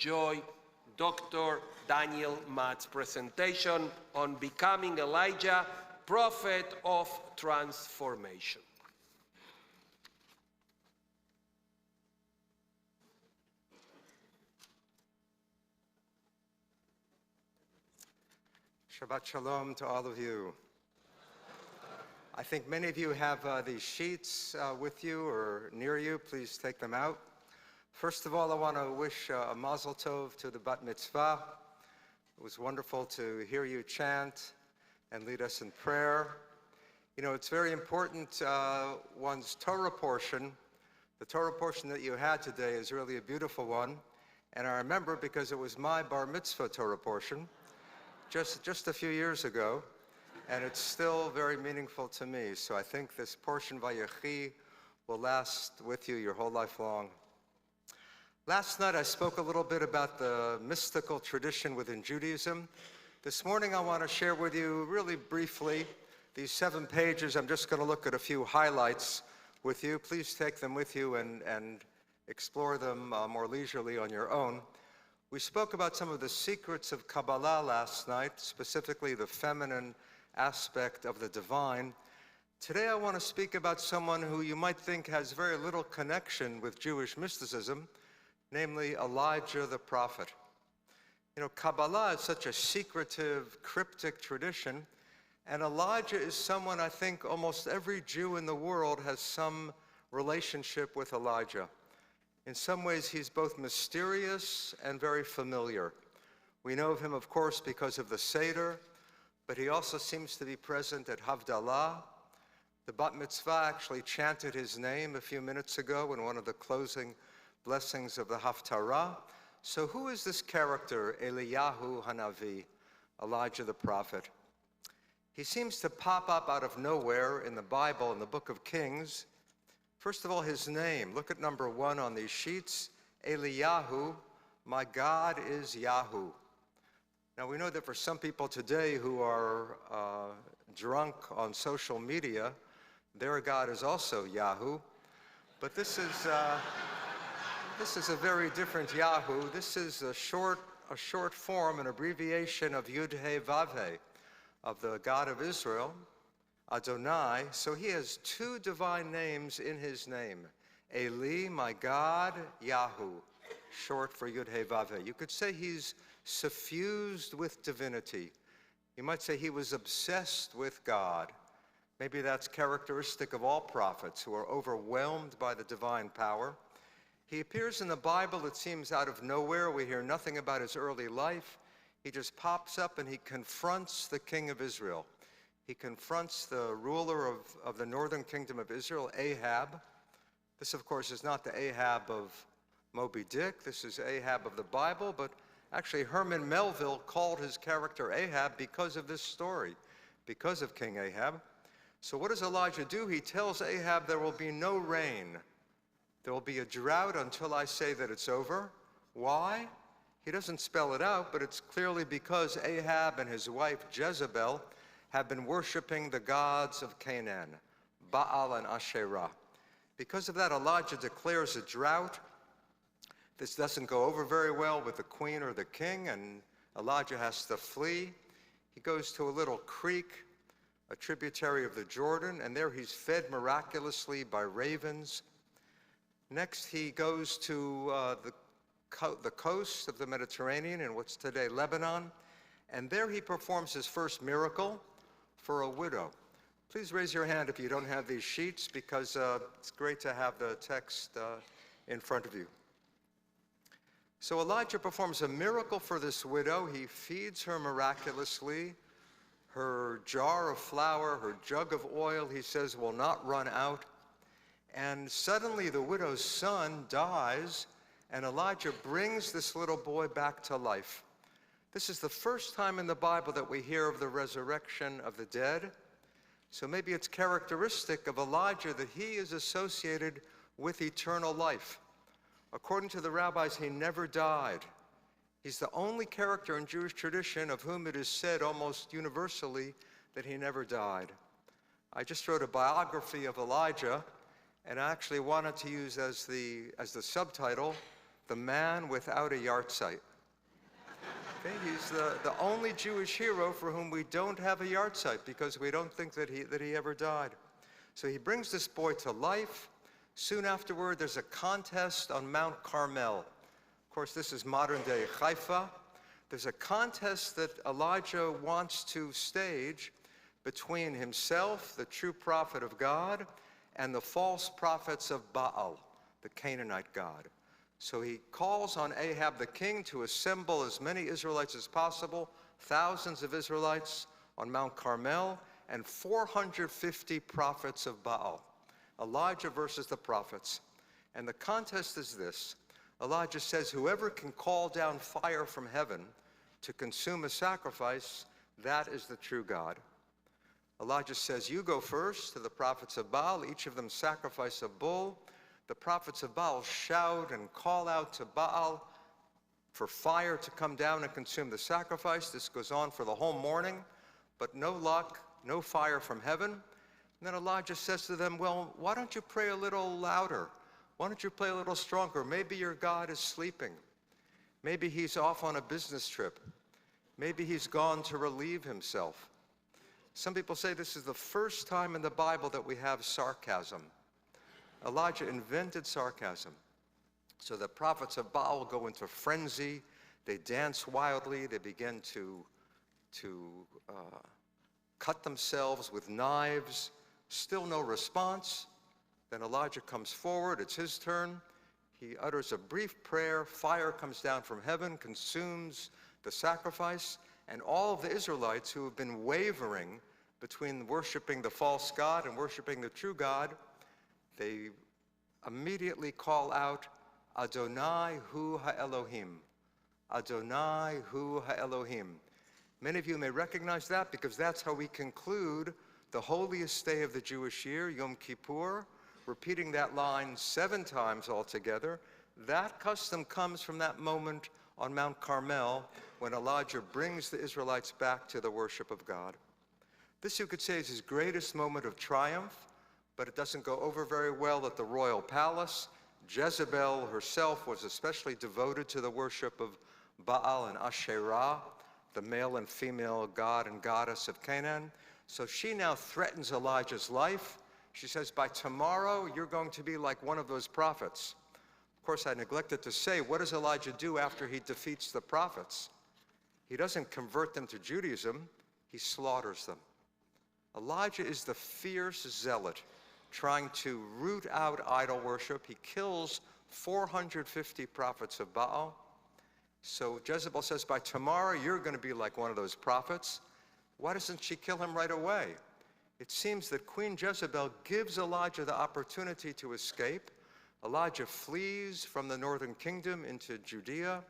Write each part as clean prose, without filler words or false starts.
enjoy Dr. Daniel Matt's presentation on becoming Elijah, prophet of transformation. Shabbat Shalom to all of you. I think many of you have these sheets with you or near you. Please take them out. First of all, I want to wish a mazel tov to the bat mitzvah. It was wonderful to hear you chant and lead us in prayer. You know, it's very important, one's Torah portion. The Torah portion that you had today is really a beautiful one. And I remember because it was my bar mitzvah Torah portion just a few years ago, and it's still very meaningful to me. So I think this portion, Vayechi, will last with you your whole life long. Last night I spoke a little bit about the mystical tradition within Judaism. This morning I want to share with you really briefly these 7 pages. I'm just going to look at a few highlights with you. Please take them with you and explore them more leisurely on your own. We spoke about some of the secrets of Kabbalah last night, specifically the feminine aspect of the divine. Today I want to speak about someone who you might think has very little connection with Jewish mysticism, namely Elijah the prophet. You know, Kabbalah is such a secretive, cryptic tradition, and Elijah is someone I think almost every Jew in the world has some relationship with Elijah. In some ways, he's both mysterious and very familiar. We know of him, of course, because of the Seder, but he also seems to be present at Havdalah. The Bat Mitzvah actually chanted his name a few minutes ago in one of the closing blessings of the Haftarah. So who is this character, Eliyahu Hanavi, Elijah the prophet? He seems to pop up out of nowhere in the Bible, in the book of Kings. First of all, his name. Look at number 1 on these sheets. Eliyahu, my God is Yahu. Now we know that for some people today who are drunk on social media, their God is also Yahoo. But this is a very different Yahoo. This is a short form, an abbreviation of Yud-He-Vav-He, of the God of Israel, Adonai. So he has 2 divine names in his name. Eli, my God, Yahu, short for Yud-He-Vav-He. You could say he's suffused with divinity. You might say he was obsessed with God. Maybe that's characteristic of all prophets who are overwhelmed by the divine power. He appears in the Bible, it seems, out of nowhere. We hear nothing about his early life. He just pops up and he confronts the king of Israel. He confronts the ruler of the northern kingdom of Israel, Ahab. This, of course, is not the Ahab of Moby Dick. This is Ahab of the Bible, but actually Herman Melville called his character Ahab because of this story, because of King Ahab. So what does Elijah do? He tells Ahab there will be no rain. There will be a drought until I say that it's over. Why? He doesn't spell it out, but it's clearly because Ahab and his wife Jezebel have been worshiping the gods of Canaan, Baal and Asherah. Because of that, Elijah declares a drought. This doesn't go over very well with the queen or the king, and Elijah has to flee. He goes to a little creek, a tributary of the Jordan, and there he's fed miraculously by ravens. Next, he goes to the coast of the Mediterranean in what's today Lebanon, and there he performs his first miracle for a widow. Please raise your hand if you don't have these sheets, because it's great to have the text in front of you. So Elijah performs a miracle for this widow. He feeds her miraculously. Her jar of flour, her jug of oil, he says, will not run out. And suddenly the widow's son dies, and Elijah brings this little boy back to life. This is the first time in the Bible that we hear of the resurrection of the dead. So maybe it's characteristic of Elijah that he is associated with eternal life. According to the rabbis, he never died. He's the only character in Jewish tradition of whom it is said almost universally that he never died. I just wrote a biography of Elijah, and I actually wanted to use as the subtitle, the man without a yahrzeit. Okay, he's the only Jewish hero for whom we don't have a yahrzeit because we don't think that he ever died. So he brings this boy to life. Soon afterward, there's a contest on Mount Carmel. Of course, this is modern-day Haifa. There's a contest that Elijah wants to stage between himself, the true prophet of God, and the false prophets of Baal, the Canaanite god. So he calls on Ahab the king to assemble as many Israelites as possible, thousands of Israelites on Mount Carmel, and 450 prophets of Baal. Elijah versus the prophets. And the contest is this. Elijah says, whoever can call down fire from heaven to consume a sacrifice, that is the true God. Elijah says, you go first to the prophets of Baal, each of them sacrifice a bull. The prophets of Baal shout and call out to Baal for fire to come down and consume the sacrifice. This goes on for the whole morning, but no luck, no fire from heaven. And then Elijah says to them, well, why don't you pray a little louder? Why don't you play a little stronger? Maybe your God is sleeping. Maybe he's off on a business trip. Maybe he's gone to relieve himself. Some people say this is the first time in the Bible that we have sarcasm. Elijah invented sarcasm. So the prophets of Baal go into frenzy. They dance wildly. They begin to cut themselves with knives. Still no response. Then Elijah comes forward. It's his turn. He utters a brief prayer. Fire comes down from heaven, consumes the sacrifice. And all of the Israelites who have been wavering between worshiping the false god and worshiping the true God, they immediately call out, Adonai hu ha'Elohim. Adonai hu ha'Elohim. Many of you may recognize that because that's how we conclude the holiest day of the Jewish year, Yom Kippur, repeating that line 7 times altogether. That custom comes from that moment on Mount Carmel when Elijah brings the Israelites back to the worship of God. This, you could say, is his greatest moment of triumph, but it doesn't go over very well at the royal palace. Jezebel herself was especially devoted to the worship of Baal and Asherah, the male and female god and goddess of Canaan. So she now threatens Elijah's life. She says, by tomorrow, you're going to be like one of those prophets. Of course, I neglected to say, what does Elijah do after he defeats the prophets? He doesn't convert them to Judaism, he slaughters them. Elijah is the fierce zealot trying to root out idol worship. He kills 450 prophets of Baal. So Jezebel says, by tomorrow, you're going to be like one of those prophets. Why doesn't she kill him right away? It seems that Queen Jezebel gives Elijah the opportunity to escape. Elijah flees from the northern kingdom into Judea,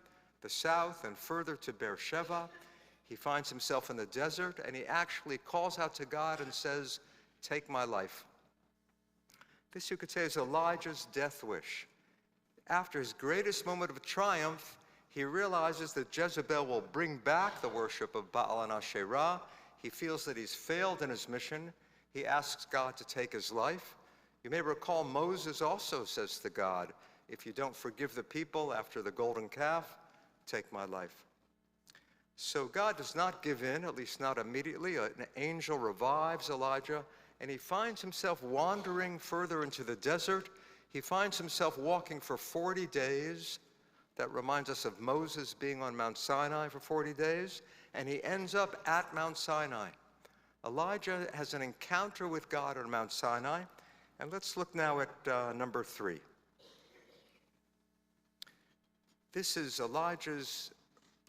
the south, and further to Beersheba. He finds himself in the desert, and he actually calls out to God and says, take my life. This, you could say, is Elijah's death wish. After his greatest moment of triumph, he realizes that Jezebel will bring back the worship of Baal and Asherah. He feels that he's failed in his mission. He asks God to take his life. You may recall Moses also says to God, if you don't forgive the people after the golden calf, take my life. So God does not give in, at least not immediately. An angel revives Elijah, and he finds himself wandering further into the desert. He finds himself walking for 40 days. That reminds us of Moses being on Mount Sinai for 40 days, and he ends up at Mount Sinai. Elijah has an encounter with God on Mount Sinai, and let's look now at number 3. This is Elijah's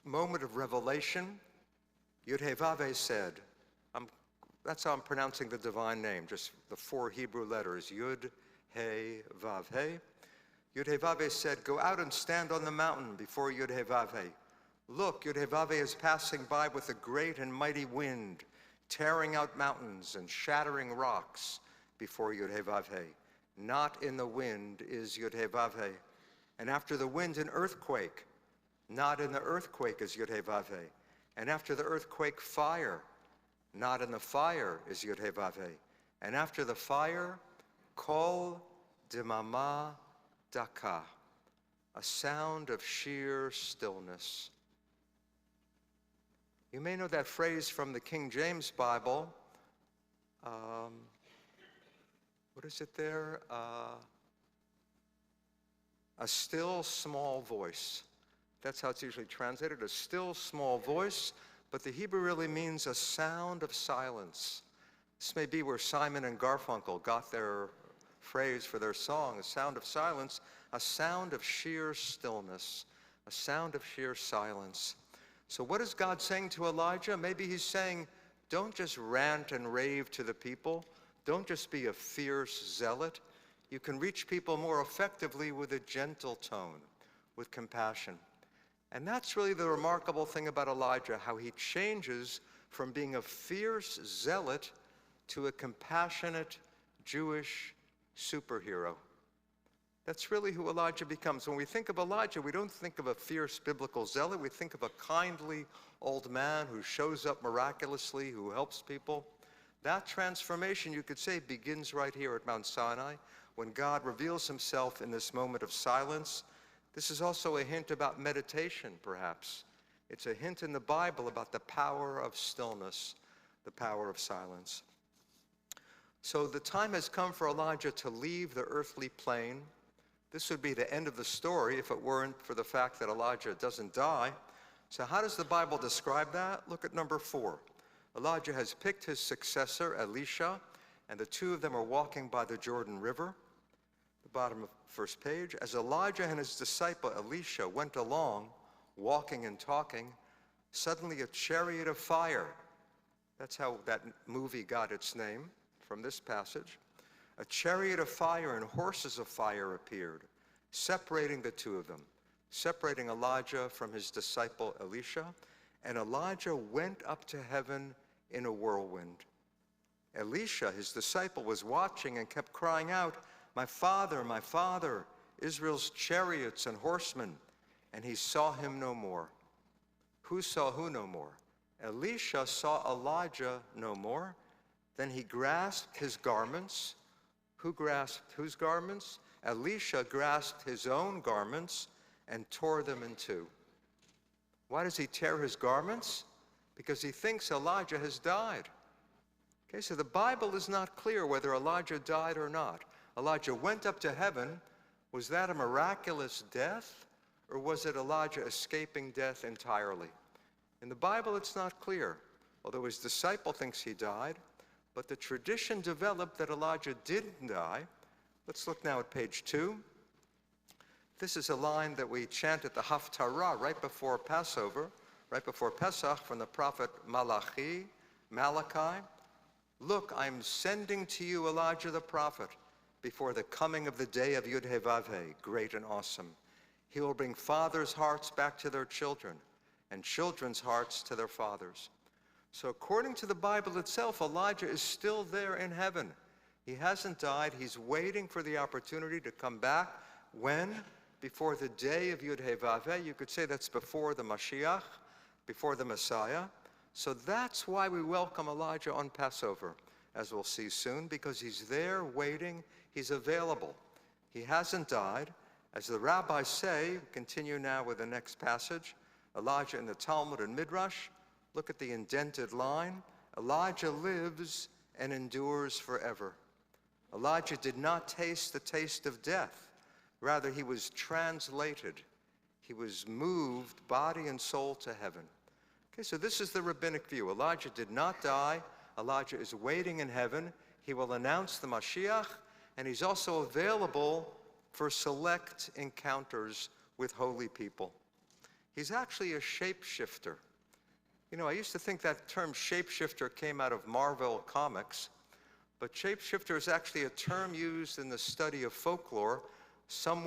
moment of revelation. Yud-Heh-Vav-Heh said, that's how I'm pronouncing the divine name, just the 4 Hebrew letters, Yud-Heh-Vav-Heh. Yud-Heh-Vav-Heh said, go out and stand on the mountain before Yud-Heh-Vav-Heh. Look, Yud-Heh-Vav-Heh is passing by with a great and mighty wind, tearing out mountains and shattering rocks before Yud-Heh-Vav-Heh. Not in the wind is Yud-Heh-Vav-Heh. And after the wind, an earthquake. Not in the earthquake is Yud-Heh-Vav-Heh. And after the earthquake, fire. Not in the fire is Yud-Heh-Vav-Heh. And after the fire, kol demama daka. a sound of sheer stillness. You may know that phrase from the King James Bible. What is it there? A still small voice. That's how it's usually translated, a still small voice, but the Hebrew really means a sound of silence. This may be where Simon and Garfunkel got their phrase for their song, a sound of silence, a sound of sheer stillness, a sound of sheer silence. So what is God saying to Elijah? Maybe he's saying, don't just rant and rave to the people. Don't just be a fierce zealot. You can reach people more effectively with a gentle tone, with compassion. And that's really the remarkable thing about Elijah, how he changes from being a fierce zealot to a compassionate Jewish superhero. That's really who Elijah becomes. When we think of Elijah, we don't think of a fierce biblical zealot. We think of a kindly old man who shows up miraculously, who helps people. That transformation, you could say, begins right here at Mount Sinai, when God reveals himself in this moment of silence. This is also a hint about meditation, perhaps. It's a hint in the Bible about the power of stillness, the power of silence. So the time has come for Elijah to leave the earthly plane. This would be the end of the story if it weren't for the fact that Elijah doesn't die. So how does the Bible describe that? Look at number 4. Elijah has picked his successor, Elisha, and the two of them are walking by the Jordan River. The bottom of the first page. As Elijah and his disciple Elisha went along, walking and talking, suddenly a chariot of fire. That's how that movie got its name, from this passage. A chariot of fire and horses of fire appeared, separating the two of them, separating Elijah from his disciple Elisha. And Elijah went up to heaven in a whirlwind. Elisha, his disciple, was watching and kept crying out, my father, Israel's chariots and horsemen. And he saw him no more. Who saw who no more? Elisha saw Elijah no more. Then he grasped his garments. Who grasped whose garments? Elisha grasped his own garments and tore them in two. Why does he tear his garments? Because he thinks Elijah has died. Okay, so the Bible is not clear whether Elijah died or not. Elijah went up to heaven. Was that a miraculous death, or was it Elijah escaping death entirely? In the Bible, it's not clear, although his disciple thinks he died, but the tradition developed that Elijah didn't die. Let's look now at page 2. This is a line that we chant at the Haftarah right before Passover, right before Pesach, from the prophet Malachi. Look, I'm sending to you Elijah the prophet before the coming of the day of Yud-Heh-Vav-Heh, great and awesome. He will bring fathers' hearts back to their children and children's hearts to their fathers. So according to the Bible itself, Elijah is still there in heaven. He hasn't died. He's waiting for the opportunity to come back. When? Before the day of Yud-Heh-Vav-Heh. You could say that's before the Mashiach, before the Messiah. So that's why we welcome Elijah on Passover, as we'll see soon, because he's there waiting. He's available. He hasn't died. As the rabbis say, continue now with the next passage, Elijah in the Talmud and Midrash, look at the indented line. Elijah lives and endures forever. Elijah did not taste the taste of death. Rather, he was translated. He was moved, body and soul, to heaven. Okay, so this is the rabbinic view. Elijah did not die. Elijah is waiting in heaven. He will announce the Mashiach, and he's also available for select encounters with holy people. He's actually a shapeshifter. You know, I used to think that term shapeshifter came out of Marvel Comics, but shapeshifter is actually a term used in the study of folklore. Some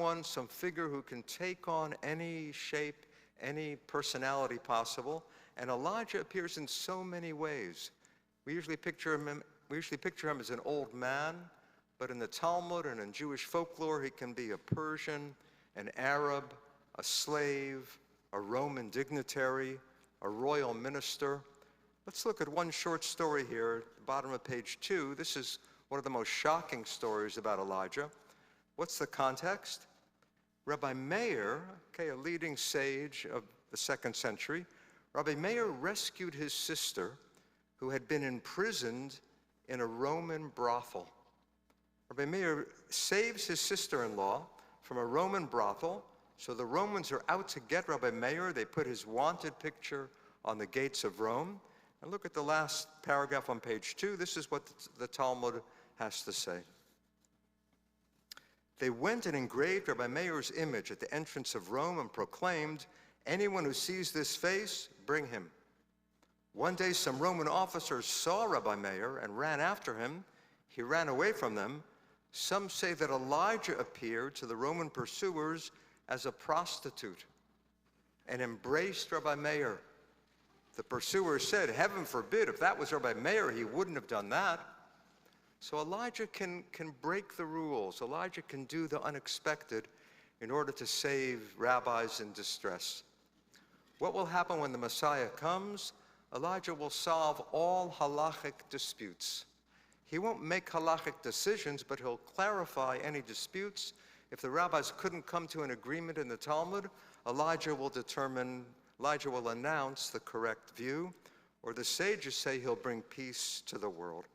figure who can take on any shape, any personality possible. And Elijah appears in so many ways. We usually picture him as an old man, but in the Talmud and in Jewish folklore, he can be a Persian, an Arab, a slave, a Roman dignitary, a royal minister. Let's look at one short story here at the bottom of page 2. This is one of the most shocking stories about Elijah. What's the context? Rabbi Meir, okay, a leading sage of the 2nd century, Rabbi Meir rescued his sister who had been imprisoned in a Roman brothel. Rabbi Meir saves his sister-in-law from a Roman brothel. So the Romans are out to get Rabbi Meir. They put his wanted picture on the gates of Rome. And look at the last paragraph on page 2. This is what the Talmud has to say. They went and engraved Rabbi Meir's image at the entrance of Rome and proclaimed, "Anyone who sees this face, bring him." One day some Roman officers saw Rabbi Meir and ran after him. He ran away from them. Some say that Elijah appeared to the Roman pursuers as a prostitute and embraced Rabbi Meir. The pursuers said, "Heaven forbid, if that was Rabbi Meir, he wouldn't have done that." So Elijah can break the rules. Elijah can do the unexpected in order to save rabbis in distress. What will happen when the Messiah comes? Elijah will solve all halachic disputes. He won't make halachic decisions, but he'll clarify any disputes. If the rabbis couldn't come to an agreement in the Talmud, Elijah will announce the correct view, or the sages say he'll bring peace to the world.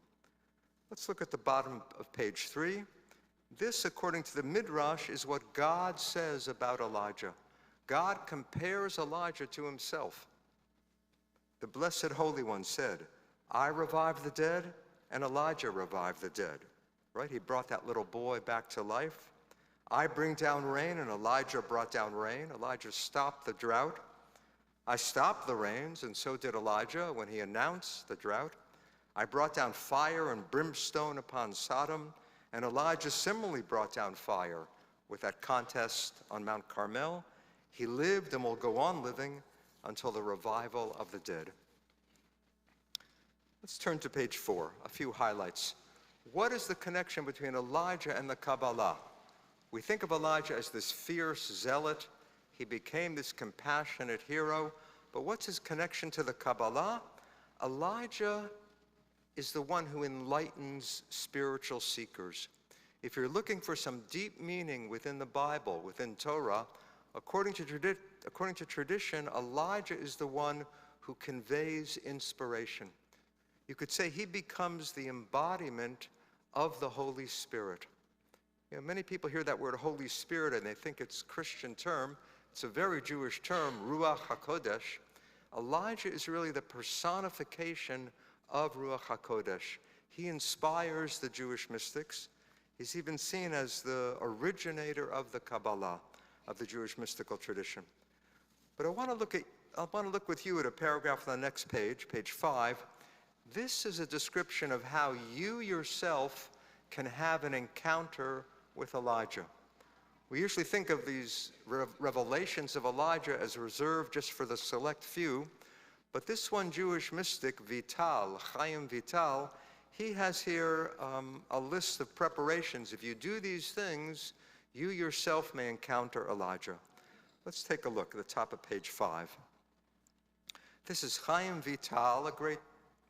Let's look at the bottom of page 3. This, according to the Midrash, is what God says about Elijah. God compares Elijah to himself. The Blessed Holy One said, "I revive the dead, and Elijah revived the dead." Right? He brought that little boy back to life. I bring down rain, and Elijah brought down rain. Elijah stopped the drought. I stopped the rains, and so did Elijah when he announced the drought. I brought down fire and brimstone upon Sodom, and Elijah similarly brought down fire with that contest on Mount Carmel. He lived and will go on living until the revival of the dead. Let's turn to page 4, a few highlights. What is the connection between Elijah and the Kabbalah? We think of Elijah as this fierce zealot. He became this compassionate hero. But what's his connection to the Kabbalah? Elijah is the one who enlightens spiritual seekers. If you're looking for some deep meaning within the Bible, within Torah, according to tradition, Elijah is the one who conveys inspiration. You could say he becomes the embodiment of the Holy Spirit. You know, many people hear that word Holy Spirit and they think it's a Christian term. It's a very Jewish term, Ruach HaKodesh. Elijah is really the personification of Ruach HaKodesh. He inspires the Jewish mystics. He's even seen as the originator of the Kabbalah, of the Jewish mystical tradition. But I want to look with you at a paragraph on the next page, page 5. This is a description of how you yourself can have an encounter with Elijah. We usually think of these revelations of Elijah as reserved just for the select few, but this one Jewish mystic, Vital, Chaim Vital, he has here a list of preparations. If you do these things, you yourself may encounter Elijah. Let's take a look at the top of page 5. This is Chaim Vital, a great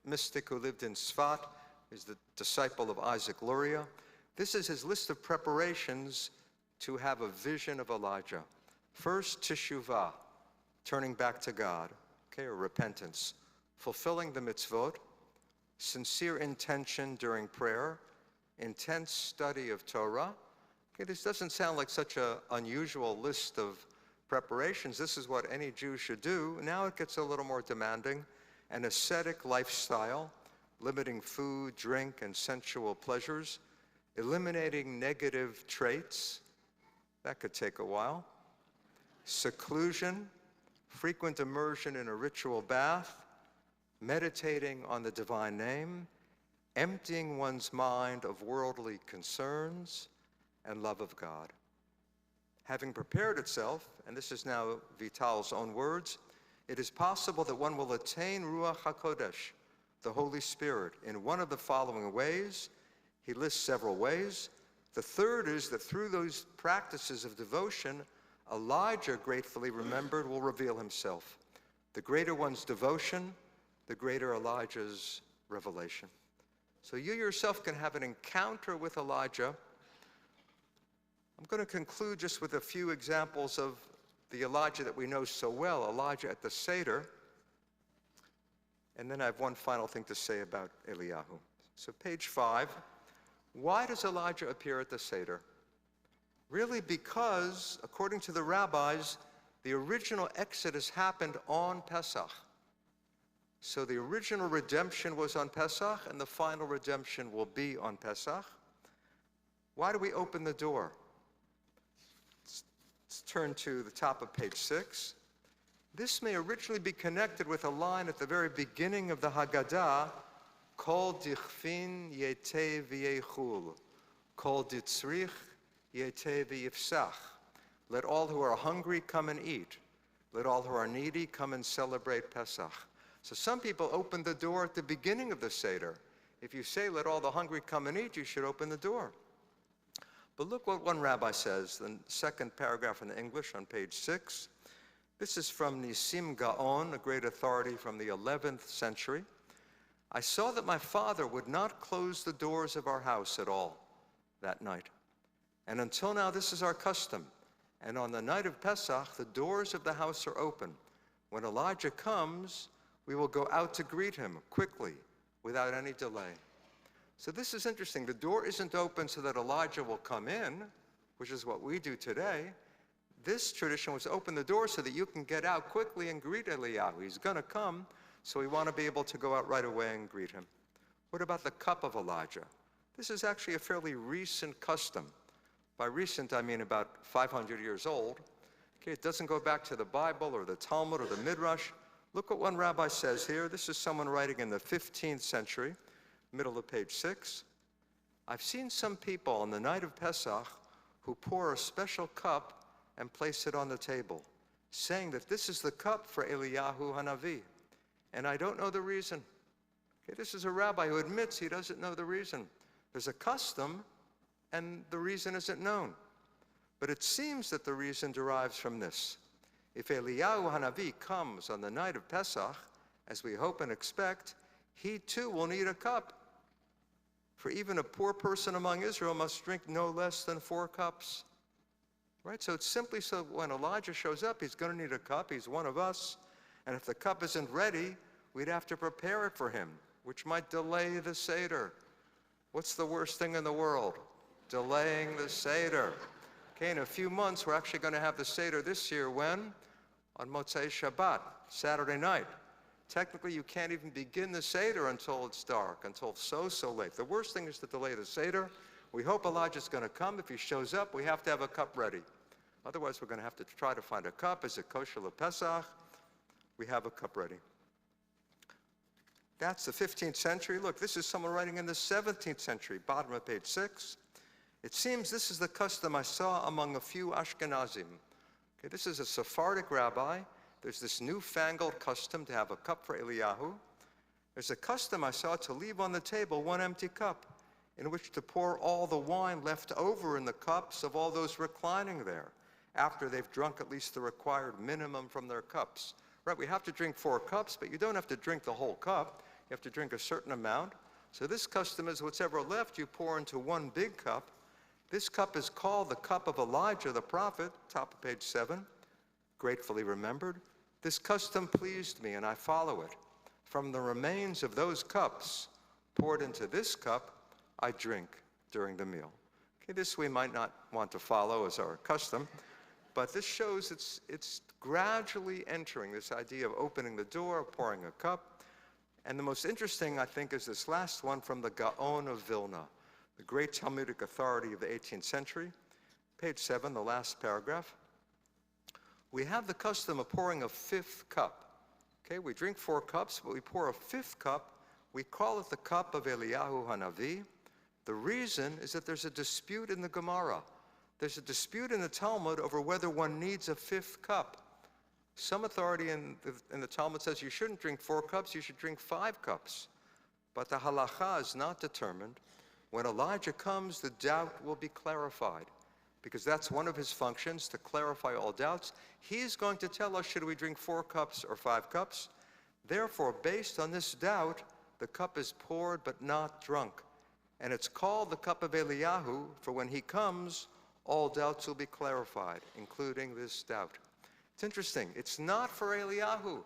mystic who lived in Sfat. He's the disciple of Isaac Luria. This is his list of preparations to have a vision of Elijah. First, teshuvah, turning back to God, okay, or repentance. Fulfilling the mitzvot, sincere intention during prayer, intense study of Torah. Okay, this doesn't sound like such an unusual list of preparations. This is what any Jew should do. Now it gets a little more demanding. An ascetic lifestyle, limiting food, drink, and sensual pleasures, eliminating negative traits. That could take a while. Seclusion, frequent immersion in a ritual bath, meditating on the divine name, emptying one's mind of worldly concerns, and love of God. Having prepared itself, and this is now Vital's own words, it is possible that one will attain Ruach HaKodesh, the Holy Spirit, in one of the following ways. He lists several ways. The third is that through those practices of devotion, Elijah, gratefully remembered, will reveal himself. The greater one's devotion, the greater Elijah's revelation. So you yourself can have an encounter with Elijah. I'm going to conclude just with a few examples of the Elijah that we know so well, Elijah at the Seder. And then I have one final thing to say about Eliyahu. So page 5, why does Elijah appear at the Seder? Really because, according to the rabbis, the original Exodus happened on Pesach. So the original redemption was on Pesach, and the final redemption will be on Pesach. Why do we open the door? Let's turn to the top of page 6. This may originally be connected with a line at the very beginning of the Haggadah, Kol dichfin yete v'yechul, Kol ditzrich yete v'yifsach. Let all who are hungry come and eat. Let all who are needy come and celebrate Pesach. So some people open the door at the beginning of the Seder. If you say, let all the hungry come and eat, you should open the door. But look what one rabbi says, the second paragraph in English on page 6. This is from Nisim Gaon, a great authority from the 11th century. I saw that my father would not close the doors of our house at all that night. And until now, this is our custom. And on the night of Pesach, the doors of the house are open. When Elijah comes, we will go out to greet him quickly, without any delay. So this is interesting. The door isn't open so that Elijah will come in, which is what we do today. This tradition was open the door so that you can get out quickly and greet Eliyahu. He's going to come, so we want to be able to go out right away and greet him. What about the cup of Elijah? This is actually a fairly recent custom. By recent, I mean about 500 years old. Okay, it doesn't go back to the Bible or the Talmud or the Midrash. Look what one rabbi says here. This is someone writing in the 15th century, middle of page 6. I've seen some people on the night of Pesach who pour a special cup and place it on the table, saying that this is the cup for Eliyahu Hanavi. And I don't know the reason. Okay, this is a rabbi who admits he doesn't know the reason. There's a custom, and the reason isn't known. But it seems that the reason derives from this. If Eliyahu Hanavi comes on the night of Pesach, as we hope and expect, he too will need a cup. For even a poor person among Israel must drink no less than 4 cups. Right? So it's simply so when Elijah shows up, he's going to need a cup. He's one of us. And if the cup isn't ready, we'd have to prepare it for him, which might delay the Seder. What's the worst thing in the world? Delaying the Seder. Okay, in a few months, we're actually going to have the Seder this year. When? On Motzei Shabbat, Saturday night. Technically, you can't even begin the Seder until it's dark, until so late. The worst thing is to delay the Seder. We hope Elijah's going to come. If he shows up, we have to have a cup ready. Otherwise, we're going to have to try to find a cup. Is it kosher lePesach? We have a cup ready. That's the 15th century. Look, this is someone writing in the 17th century, bottom of page 6. It seems this is the custom I saw among a few Ashkenazim. Okay, this is a Sephardic rabbi. There's this newfangled custom to have a cup for Eliyahu. There's a custom I saw to leave on the table 1 empty cup, in which to pour all the wine left over in the cups of all those reclining there, after they've drunk at least the required minimum from their cups. Right, we have to drink 4 cups, but you don't have to drink the whole cup. You have to drink a certain amount. So this custom is whatever left you pour into 1 big cup. This cup is called the cup of Elijah the prophet, top of page 7, gratefully remembered. This custom pleased me, and I follow it. From the remains of those cups poured into this cup, I drink during the meal. Okay, this we might not want to follow as our custom, but this shows it's gradually entering this idea of opening the door, pouring a cup. And the most interesting, I think, is this last one from the Gaon of Vilna, the great Talmudic authority of the 18th century. Page 7, the last paragraph. We have the custom of pouring a 5th cup. Okay, we drink 4 cups, but we pour a 5th cup. We call it the cup of Eliyahu Hanavi. The reason is that there's a dispute in the Gemara. There's a dispute in the Talmud over whether one needs a 5th cup. Some authority in the Talmud says you shouldn't drink 4 cups, you should drink 5 cups. But the halacha is not determined. When Elijah comes, the doubt will be clarified, because that's one of his functions, to clarify all doubts. He's going to tell us, should we drink 4 cups or 5 cups? Therefore, based on this doubt, the cup is poured but not drunk. And it's called the cup of Eliyahu, for when he comes, All doubts will be clarified, including this doubt. It's interesting. It's not for Eliyahu.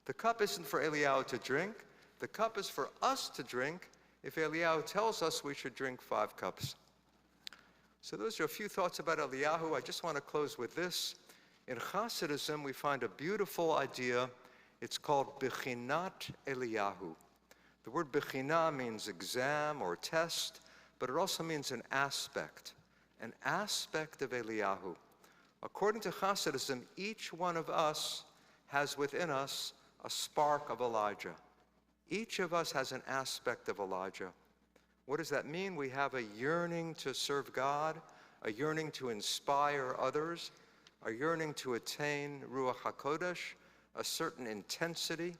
The cup isn't for Eliyahu to drink. The cup is for us to drink if Eliyahu tells us we should drink 5 cups. So those are a few thoughts about Eliyahu. I just want to close with this. In Hasidism, we find a beautiful idea. It's called Bechinat Eliyahu. The word Bechina means exam or test, but it also means an aspect of Eliyahu. According to Hasidism, each one of us has within us a spark of Elijah. Each of us has an aspect of Elijah. What does that mean? We have a yearning to serve God, a yearning to inspire others, a yearning to attain Ruach HaKodesh, a certain intensity.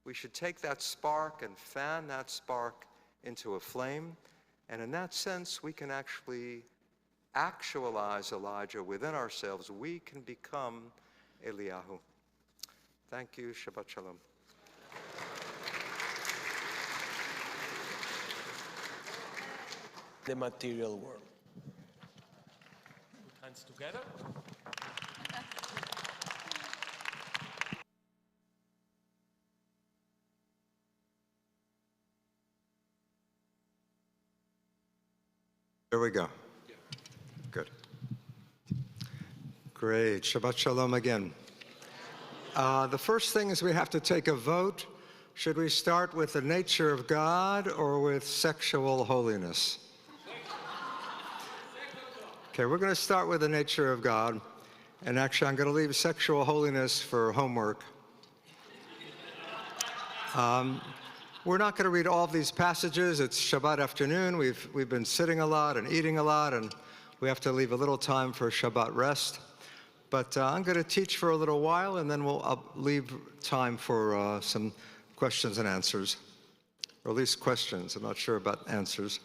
We should take that spark and fan that spark into a flame. And in that sense, we can actually actualize Elijah within ourselves. We can become Eliyahu. Thank you. Shabbat Shalom. The material world. Put hands together. There we go. Good. Great. Shabbat Shalom again. The first thing is we have to take a vote. Should we start with the nature of God or with sexual holiness? Okay, we're going to start with the nature of God. And actually, I'm going to leave sexual holiness for homework. We're not going to read all of these passages. It's Shabbat afternoon. We've been sitting a lot and eating a lot, and we have to leave a little time for Shabbat rest. But I'm going to teach for a little while, and then I'll leave time for some questions and answers, or at least questions. I'm not sure about answers.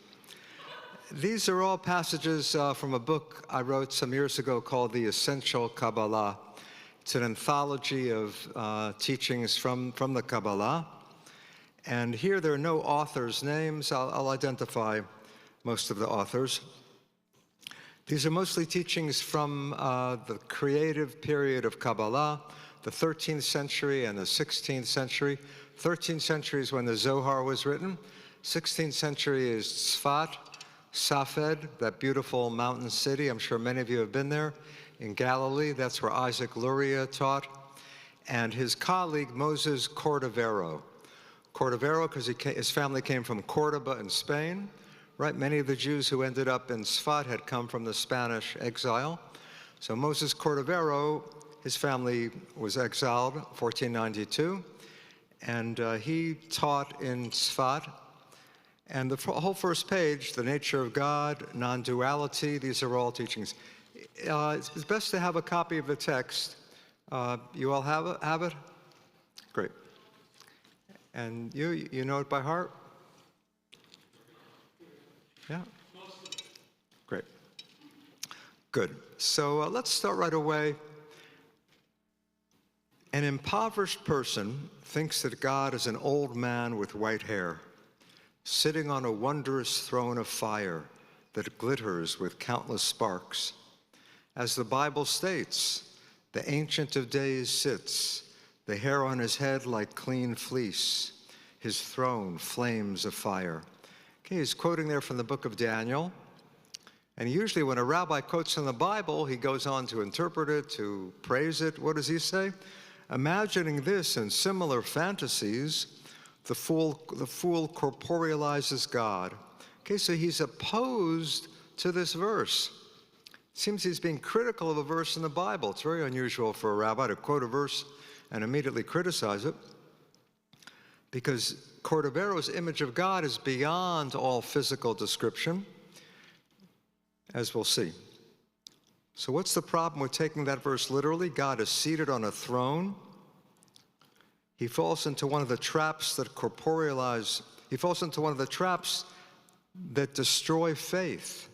These are all passages from a book I wrote some years ago called The Essential Kabbalah. It's an anthology of teachings from the Kabbalah. And here there are no authors' names. I'll identify most of the authors. These are mostly teachings from the creative period of Kabbalah, the 13th century and the 16th century. 13th century is when the Zohar was written. 16th century is Tzfat, Safed, that beautiful mountain city. I'm sure many of you have been there. In Galilee, that's where Isaac Luria taught. And his colleague, Moses Cordovero. Cordovero, because his family came from Cordoba in Spain, right? Many of the Jews who ended up in Tzfat had come from the Spanish exile. So Moses Cordovero, his family was exiled 1492, and he taught in Tzfat. And the whole first page, the nature of God, non-duality, these are all teachings. It's best to have a copy of the text. You all have it? Great. And you know it by heart? Yeah? Great. Good. So let's start right away. An impoverished person thinks that God is an old man with white hair, sitting on a wondrous throne of fire that glitters with countless sparks. As the Bible states, the Ancient of Days sits, the hair on his head like clean fleece, his throne flames of fire. Okay, he's quoting there from the book of Daniel. And usually when a rabbi quotes from the Bible, he goes on to interpret it, to praise it. What does he say? Imagining this and similar fantasies, the fool corporealizes God. Okay, so he's opposed to this verse. It seems he's being critical of a verse in the Bible. It's very unusual for a rabbi to quote a verse and immediately criticize it, because Cordovero's image of God is beyond all physical description, as we'll see. So what's the problem with taking that verse literally? God is seated on a throne. He falls into one of the traps that corporealize. He falls into one of the traps that destroy faith.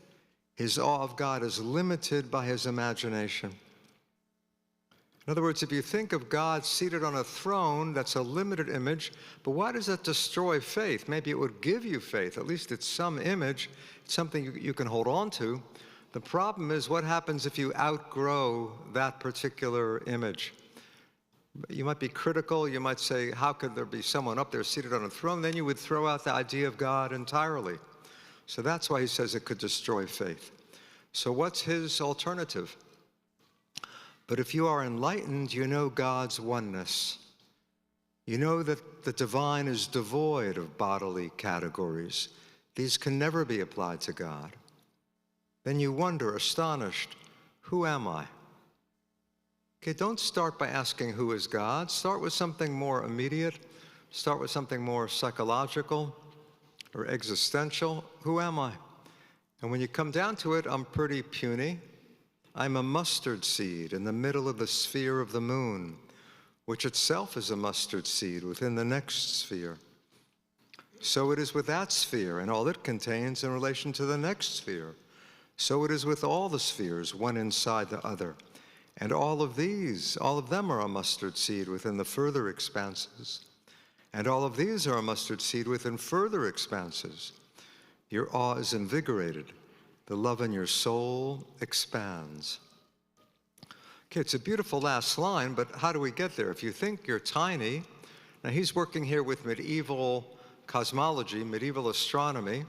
His awe of God is limited by his imagination. In other words, if you think of God seated on a throne, that's a limited image, but why does that destroy faith? Maybe it would give you faith. At least it's some image. It's something you can hold on to. The problem is, what happens if you outgrow that particular image? You might be critical. You might say, how could there be someone up there seated on a throne? Then you would throw out the idea of God entirely. So that's why he says it could destroy faith. So what's his alternative? But if you are enlightened, you know God's oneness. You know that the divine is devoid of bodily categories. These can never be applied to God. Then you wonder, astonished, who am I? Okay, don't start by asking who is God. Start with something more immediate. Start with something more psychological or existential. Who am I? And when you come down to it, I'm pretty puny. I'm a mustard seed in the middle of the sphere of the moon, which itself is a mustard seed within the next sphere. So it is with that sphere and all it contains in relation to the next sphere. So it is with all the spheres, one inside the other. And all of them are a mustard seed within the further expanses. And all of these are a mustard seed within further expanses. Your awe is invigorated. The love in your soul expands. Okay, it's a beautiful last line, but how do we get there? If you think you're tiny, now he's working here with medieval cosmology, medieval astronomy.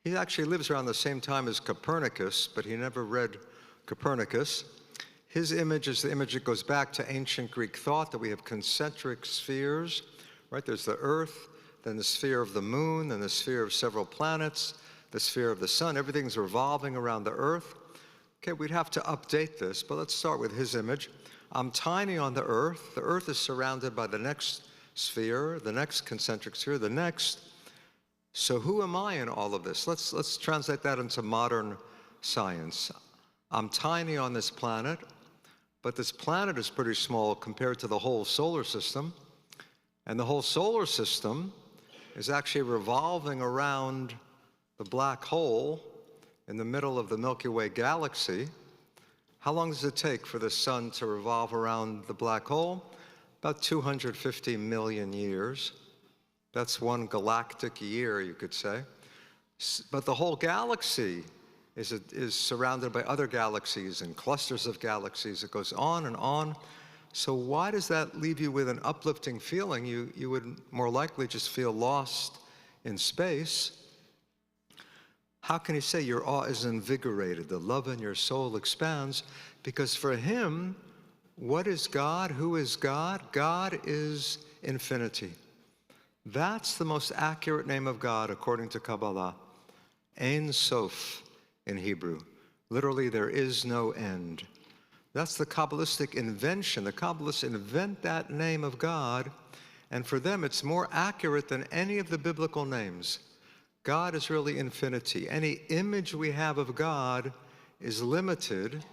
He actually lives around the same time as Copernicus, but he never read Copernicus. His image is the image that goes back to ancient Greek thought, that we have concentric spheres, right? There's the Earth, then the sphere of the moon, then the sphere of several planets, the sphere of the sun. Everything's revolving around the Earth. Okay, we'd have to update this, but let's start with his image. I'm tiny on the Earth. The Earth is surrounded by the next sphere, the next concentric sphere, the next. So who am I in all of this? Let's translate that into modern science. I'm tiny on this planet, but this planet is pretty small compared to the whole solar system. And the whole solar system is actually revolving around the black hole in the middle of the Milky Way galaxy. How long does it take for the sun to revolve around the black hole? About 250 million years. That's one galactic year, you could say. But the whole galaxy is surrounded by other galaxies and clusters of galaxies. It goes on and on. So why does that leave you with an uplifting feeling? You would more likely just feel lost in space. How can he say your awe is invigorated, the love in your soul expands? Because for him, what is God? Who is God? God is infinity. That's the most accurate name of God according to Kabbalah. Ein Sof in Hebrew. Literally, there is no end. That's the Kabbalistic invention. The Kabbalists invent that name of God, and for them it's more accurate than any of the biblical names. God is really infinity. Any image we have of God is limited.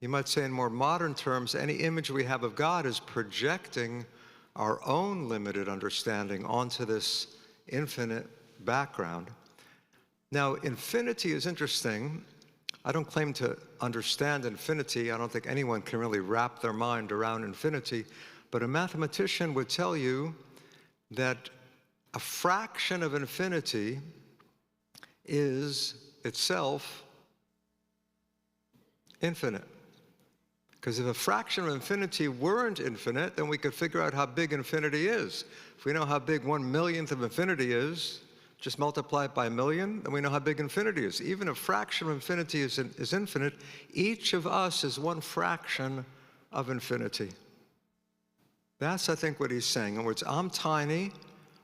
You might say in more modern terms, any image we have of God is projecting our own limited understanding onto this infinite background. Now, infinity is interesting. I don't claim to understand infinity. I don't think anyone can really wrap their mind around infinity. But a mathematician would tell you that a fraction of infinity is itself infinite. Because if a fraction of infinity weren't infinite, then we could figure out how big infinity is. If we know how big 1/1,000,000th of infinity is, just multiply it by a million, and we know how big infinity is. Even a fraction of infinity is infinite. Each of us is one fraction of infinity. That's, I think, what he's saying. In other words, I'm tiny,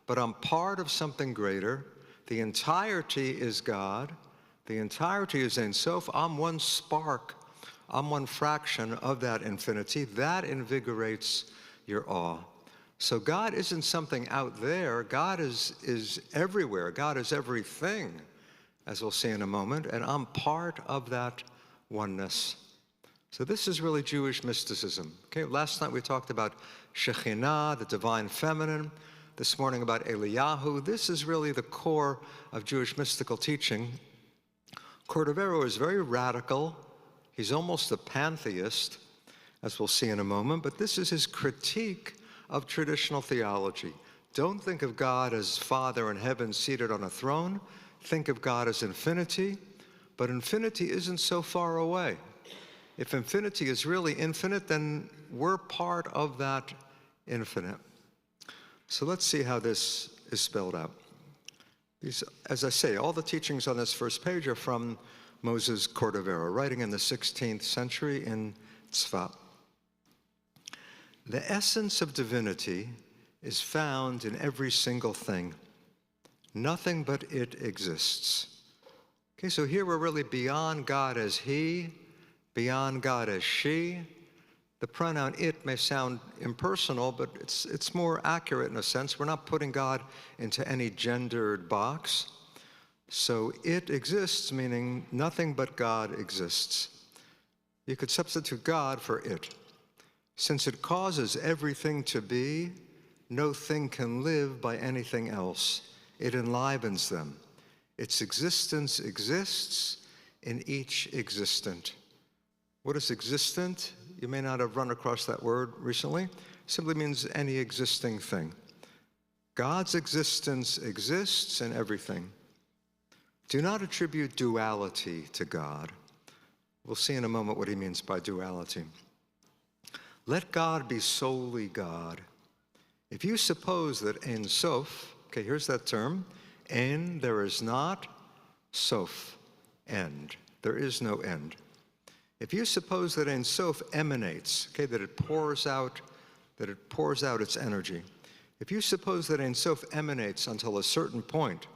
but I'm part of something greater. The entirety is God. The entirety is Ein Sof. I'm one spark. I'm one fraction of that infinity. That invigorates your awe. So God isn't something out there. God is everywhere. God is everything, as we'll see in a moment, and I'm part of that oneness. So this is really Jewish mysticism. Okay, last night we talked about Shekhinah, the divine feminine. This morning about Eliyahu. This is really the core of Jewish mystical teaching. Cordovero is very radical. He's almost a pantheist, as we'll see in a moment, but this is his critique of traditional theology. Don't think of God as Father in heaven seated on a throne. Think of God as infinity, but infinity isn't so far away. If infinity is really infinite, then we're part of that infinite. So let's see how this is spelled out. These, as I say, all the teachings on this first page are from Moses Cordovero, writing in the 16th century in Tzfat. The essence of divinity is found in every single thing. Nothing but it exists. Okay, so here we're really beyond God as he, beyond God as she. The pronoun it may sound impersonal, but it's more accurate in a sense. We're not putting God into any gendered box. So it exists, meaning nothing but God exists. You could substitute God for it. Since it causes everything to be, no thing can live by anything else. It enlivens them. Its existence exists in each existent. What is existent? You may not have run across that word recently. It simply means any existing thing. God's existence exists in everything. Do not attribute duality to God. We'll see in a moment what he means by duality. Let God be solely God. If you suppose that Ein Sof, okay, here's that term, Ein, there is not, Sof, end. There is no end. If you suppose that Ein Sof emanates, okay, that it pours out its energy. If you suppose that Ein Sof emanates until a certain point,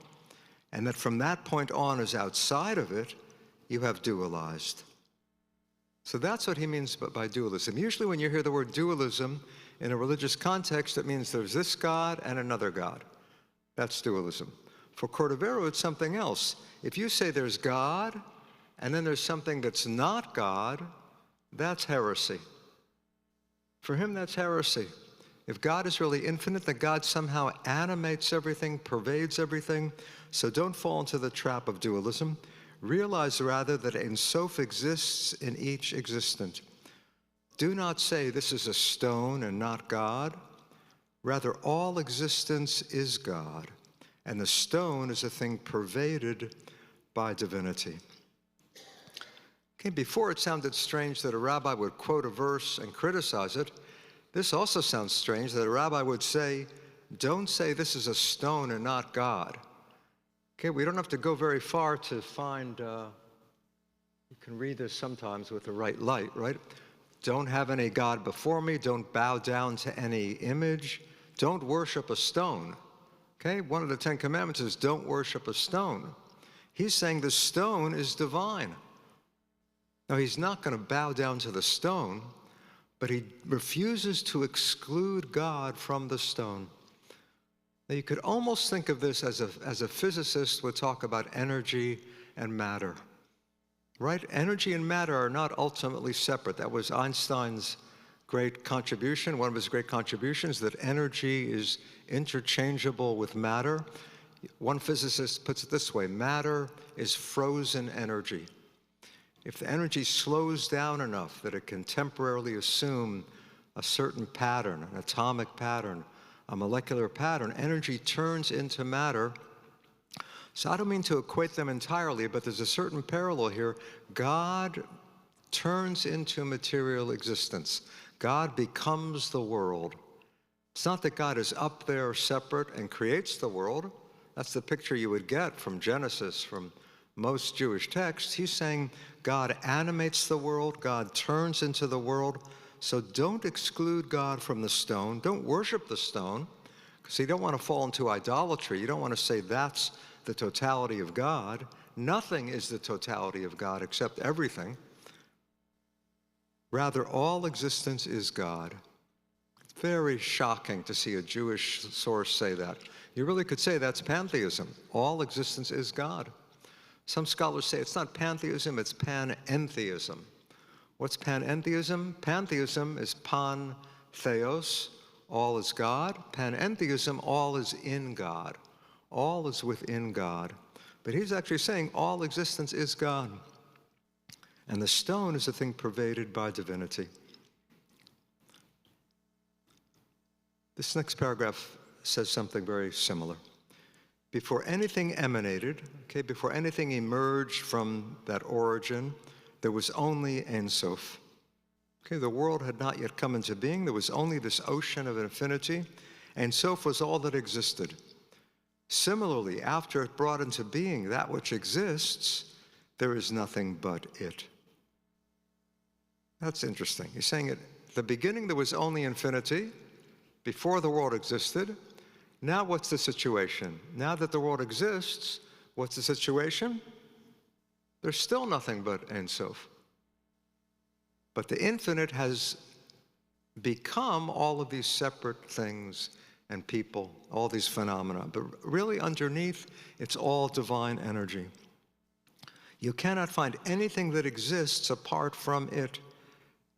and that from that point on is outside of it, you have dualized. So that's what he means by dualism. Usually when you hear the word dualism in a religious context, it means there's this God and another God. That's dualism. For Cordovero, it's something else. If you say there's God, and then there's something that's not God, that's heresy. For him, that's heresy. If God is really infinite, then God somehow animates everything, pervades everything. So don't fall into the trap of dualism. Realize rather that Ein Sof exists in each existent. Do not say this is a stone and not God. Rather, all existence is God, and the stone is a thing pervaded by divinity. Okay, before it sounded strange that a rabbi would quote a verse and criticize it. This also sounds strange that a rabbi would say, don't say this is a stone and not God. Okay, we don't have to go very far to find, you can read this sometimes with the right light, right? Don't have any God before me, don't bow down to any image, don't worship a stone. Okay, one of the 10 Commandments is don't worship a stone. He's saying the stone is divine. Now, he's not going to bow down to the stone, but he refuses to exclude God from the stone. Now, you could almost think of this as a physicist would talk about energy and matter, right? Energy and matter are not ultimately separate. That was Einstein's great contribution, one of his great contributions, that energy is interchangeable with matter. One physicist puts it this way: matter is frozen energy. If the energy slows down enough that it can temporarily assume a certain pattern, an atomic pattern, a molecular pattern, energy turns into matter. So I don't mean to equate them entirely, but there's a certain parallel here. God turns into material existence. God becomes the world. It's not that God is up there separate and creates the world. That's the picture you would get from Genesis, from most Jewish texts. He's saying God animates the world, God turns into the world. So don't exclude God from the stone. Don't worship the stone, because you don't want to fall into idolatry. You don't want to say that's the totality of God. Nothing is the totality of God except everything. Rather, all existence is God. Very shocking to see a Jewish source say that. You really could say that's pantheism. All existence is God. Some scholars say it's not pantheism, it's panentheism. What's panentheism? Pantheism is pan theos, all is God. Panentheism, all is in God. All is within God. But he's actually saying all existence is God. And the stone is a thing pervaded by divinity. This next paragraph says something very similar. Before anything emanated, okay, before anything emerged from that origin, there was only Ein Sof. Okay, the world had not yet come into being. There was only this ocean of infinity. Ein Sof was all that existed. Similarly, after it brought into being that which exists, there is nothing but it. That's interesting. He's saying at the beginning there was only infinity, before the world existed. Now what's the situation? Now that the world exists, what's the situation? There's still nothing but Ein Sof. But the infinite has become all of these separate things and people, all these phenomena. But really underneath, it's all divine energy. You cannot find anything that exists apart from it.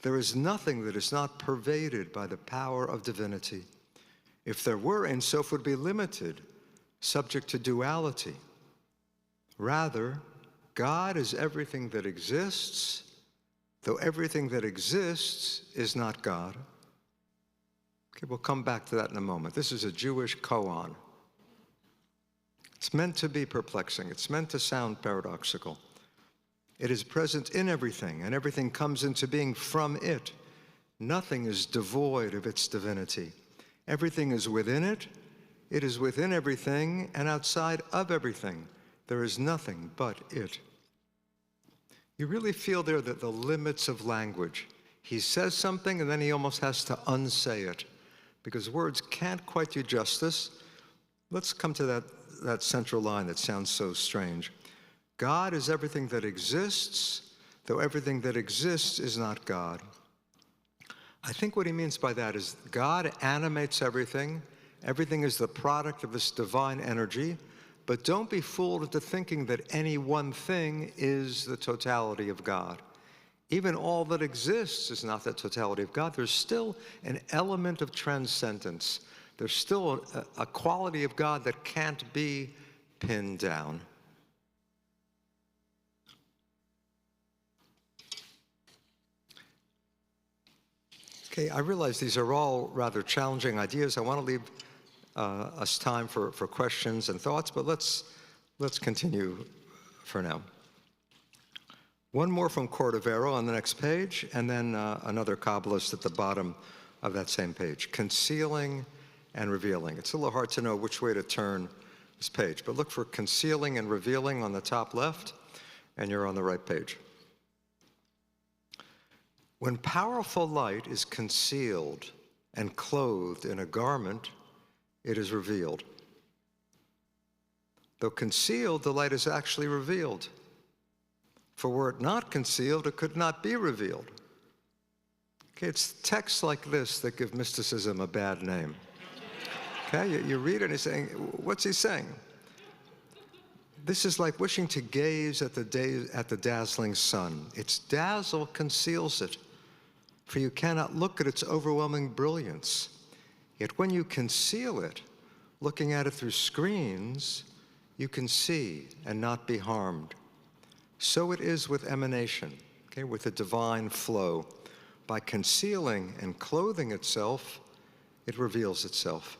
There is nothing that is not pervaded by the power of divinity. If there were, Ein Sof would be limited, subject to duality. Rather, God is everything that exists, though everything that exists is not God. Okay, we'll come back to that in a moment. This is a Jewish koan. It's meant to be perplexing. It's meant to sound paradoxical. It is present in everything, and everything comes into being from it. Nothing is devoid of its divinity. Everything is within it. It is within everything, and outside of everything. There is nothing but it. You really feel there that the limits of language. He says something, and then he almost has to unsay it, because words can't quite do justice. Let's come to that central line that sounds so strange. God is everything that exists, though everything that exists is not God. I think what he means by that is God animates everything. Everything is the product of this divine energy. But don't be fooled into thinking that any one thing is the totality of God. Even all that exists is not the totality of God. There's still an element of transcendence. There's still a quality of God that can't be pinned down. Okay, I realize these are all rather challenging ideas. I want to leave us time for questions and thoughts, but let's continue for now. One more from Cordovero on the next page, and then another Kabbalist at the bottom of that same page. Concealing and revealing. It's a little hard to know which way to turn this page, but look for concealing and revealing on the top left, and you're on the right page. When powerful light is concealed and clothed in a garment, it is revealed. Though concealed, the light is actually revealed. For were it not concealed, it could not be revealed. Okay, it's texts like this that give mysticism a bad name. Okay, you read it and he's saying, what's he saying? This is like wishing to gaze at the dazzling sun. Its dazzle conceals it, for you cannot look at its overwhelming brilliance. Yet when you conceal it, looking at it through screens, you can see and not be harmed. So it is with emanation, okay, with the divine flow. By concealing and clothing itself, it reveals itself.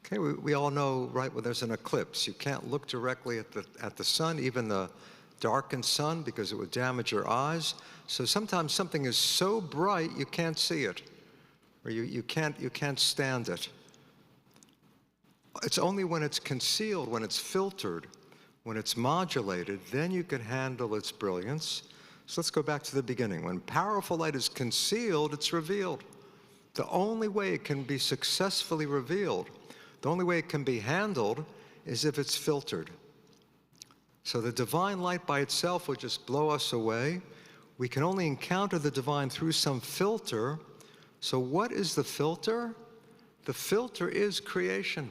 Okay, we all know, right, when there's an eclipse, you can't look directly at the sun, even the darkened sun, because it would damage your eyes. So sometimes something is so bright you can't see it, or you can't stand it. It's only when it's concealed, when it's filtered, when it's modulated, then you can handle its brilliance. So let's go back to the beginning. When powerful light is concealed, it's revealed. The only way it can be successfully revealed, the only way it can be handled, is if it's filtered. So the divine light by itself would just blow us away. We can only encounter the divine through some filter. So what is the filter? The filter is creation.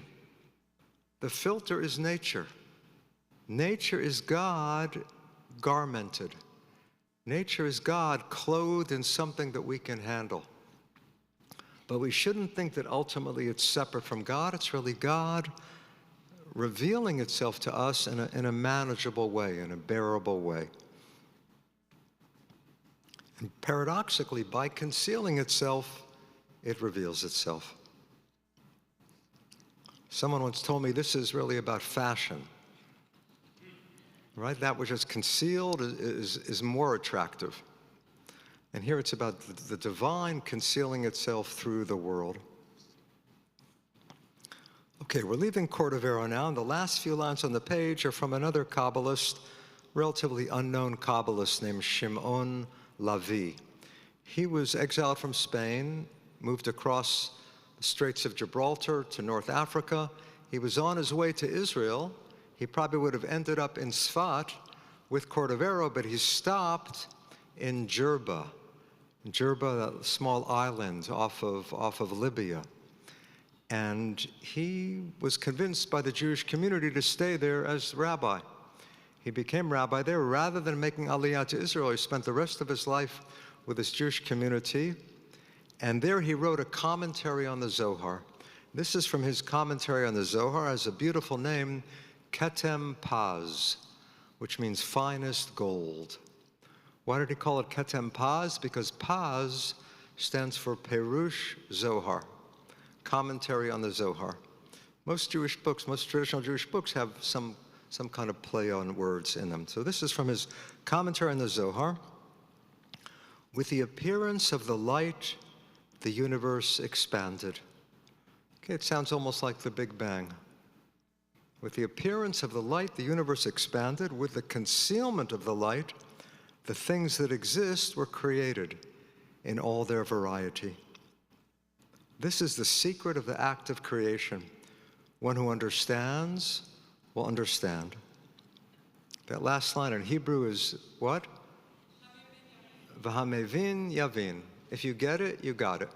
The filter is nature. Nature is God garmented. Nature is God clothed in something that we can handle. But we shouldn't think that ultimately it's separate from God. It's really God revealing itself to us in a manageable way, in a bearable way. And paradoxically, by concealing itself, it reveals itself. Someone once told me this is really about fashion, right? That which is concealed is more attractive. And here it's about the divine concealing itself through the world. Okay, we're leaving Cordovero now, and the last few lines on the page are from another Kabbalist, relatively unknown Kabbalist named Shimon Lavi. He was exiled from Spain, moved across the Straits of Gibraltar to North Africa. He was on his way to Israel. He probably would have ended up in Sfat with Cordovero, but he stopped in Jerba. Jerba, a small island off of Libya. And he was convinced by the Jewish community to stay there as rabbi. He became rabbi there. Rather than making Aliyah to Israel, he spent the rest of his life with his Jewish community. And there he wrote a commentary on the Zohar. This is from his commentary on the Zohar. It has a beautiful name, Ketem Paz, which means finest gold. Why did he call it Ketem Paz? Because Paz stands for Perush Zohar, commentary on the Zohar. Most Jewish books, most traditional Jewish books have some kind of play on words in them. So this is from his commentary on the Zohar. With the appearance of the light, the universe expanded. Okay, it sounds almost like the Big Bang. With the appearance of the light, the universe expanded. With the concealment of the light, the things that exist were created in all their variety. This is the secret of the act of creation. One who understands will understand. That last line in Hebrew is what? V'hamevin yavin. If you get it, you got it.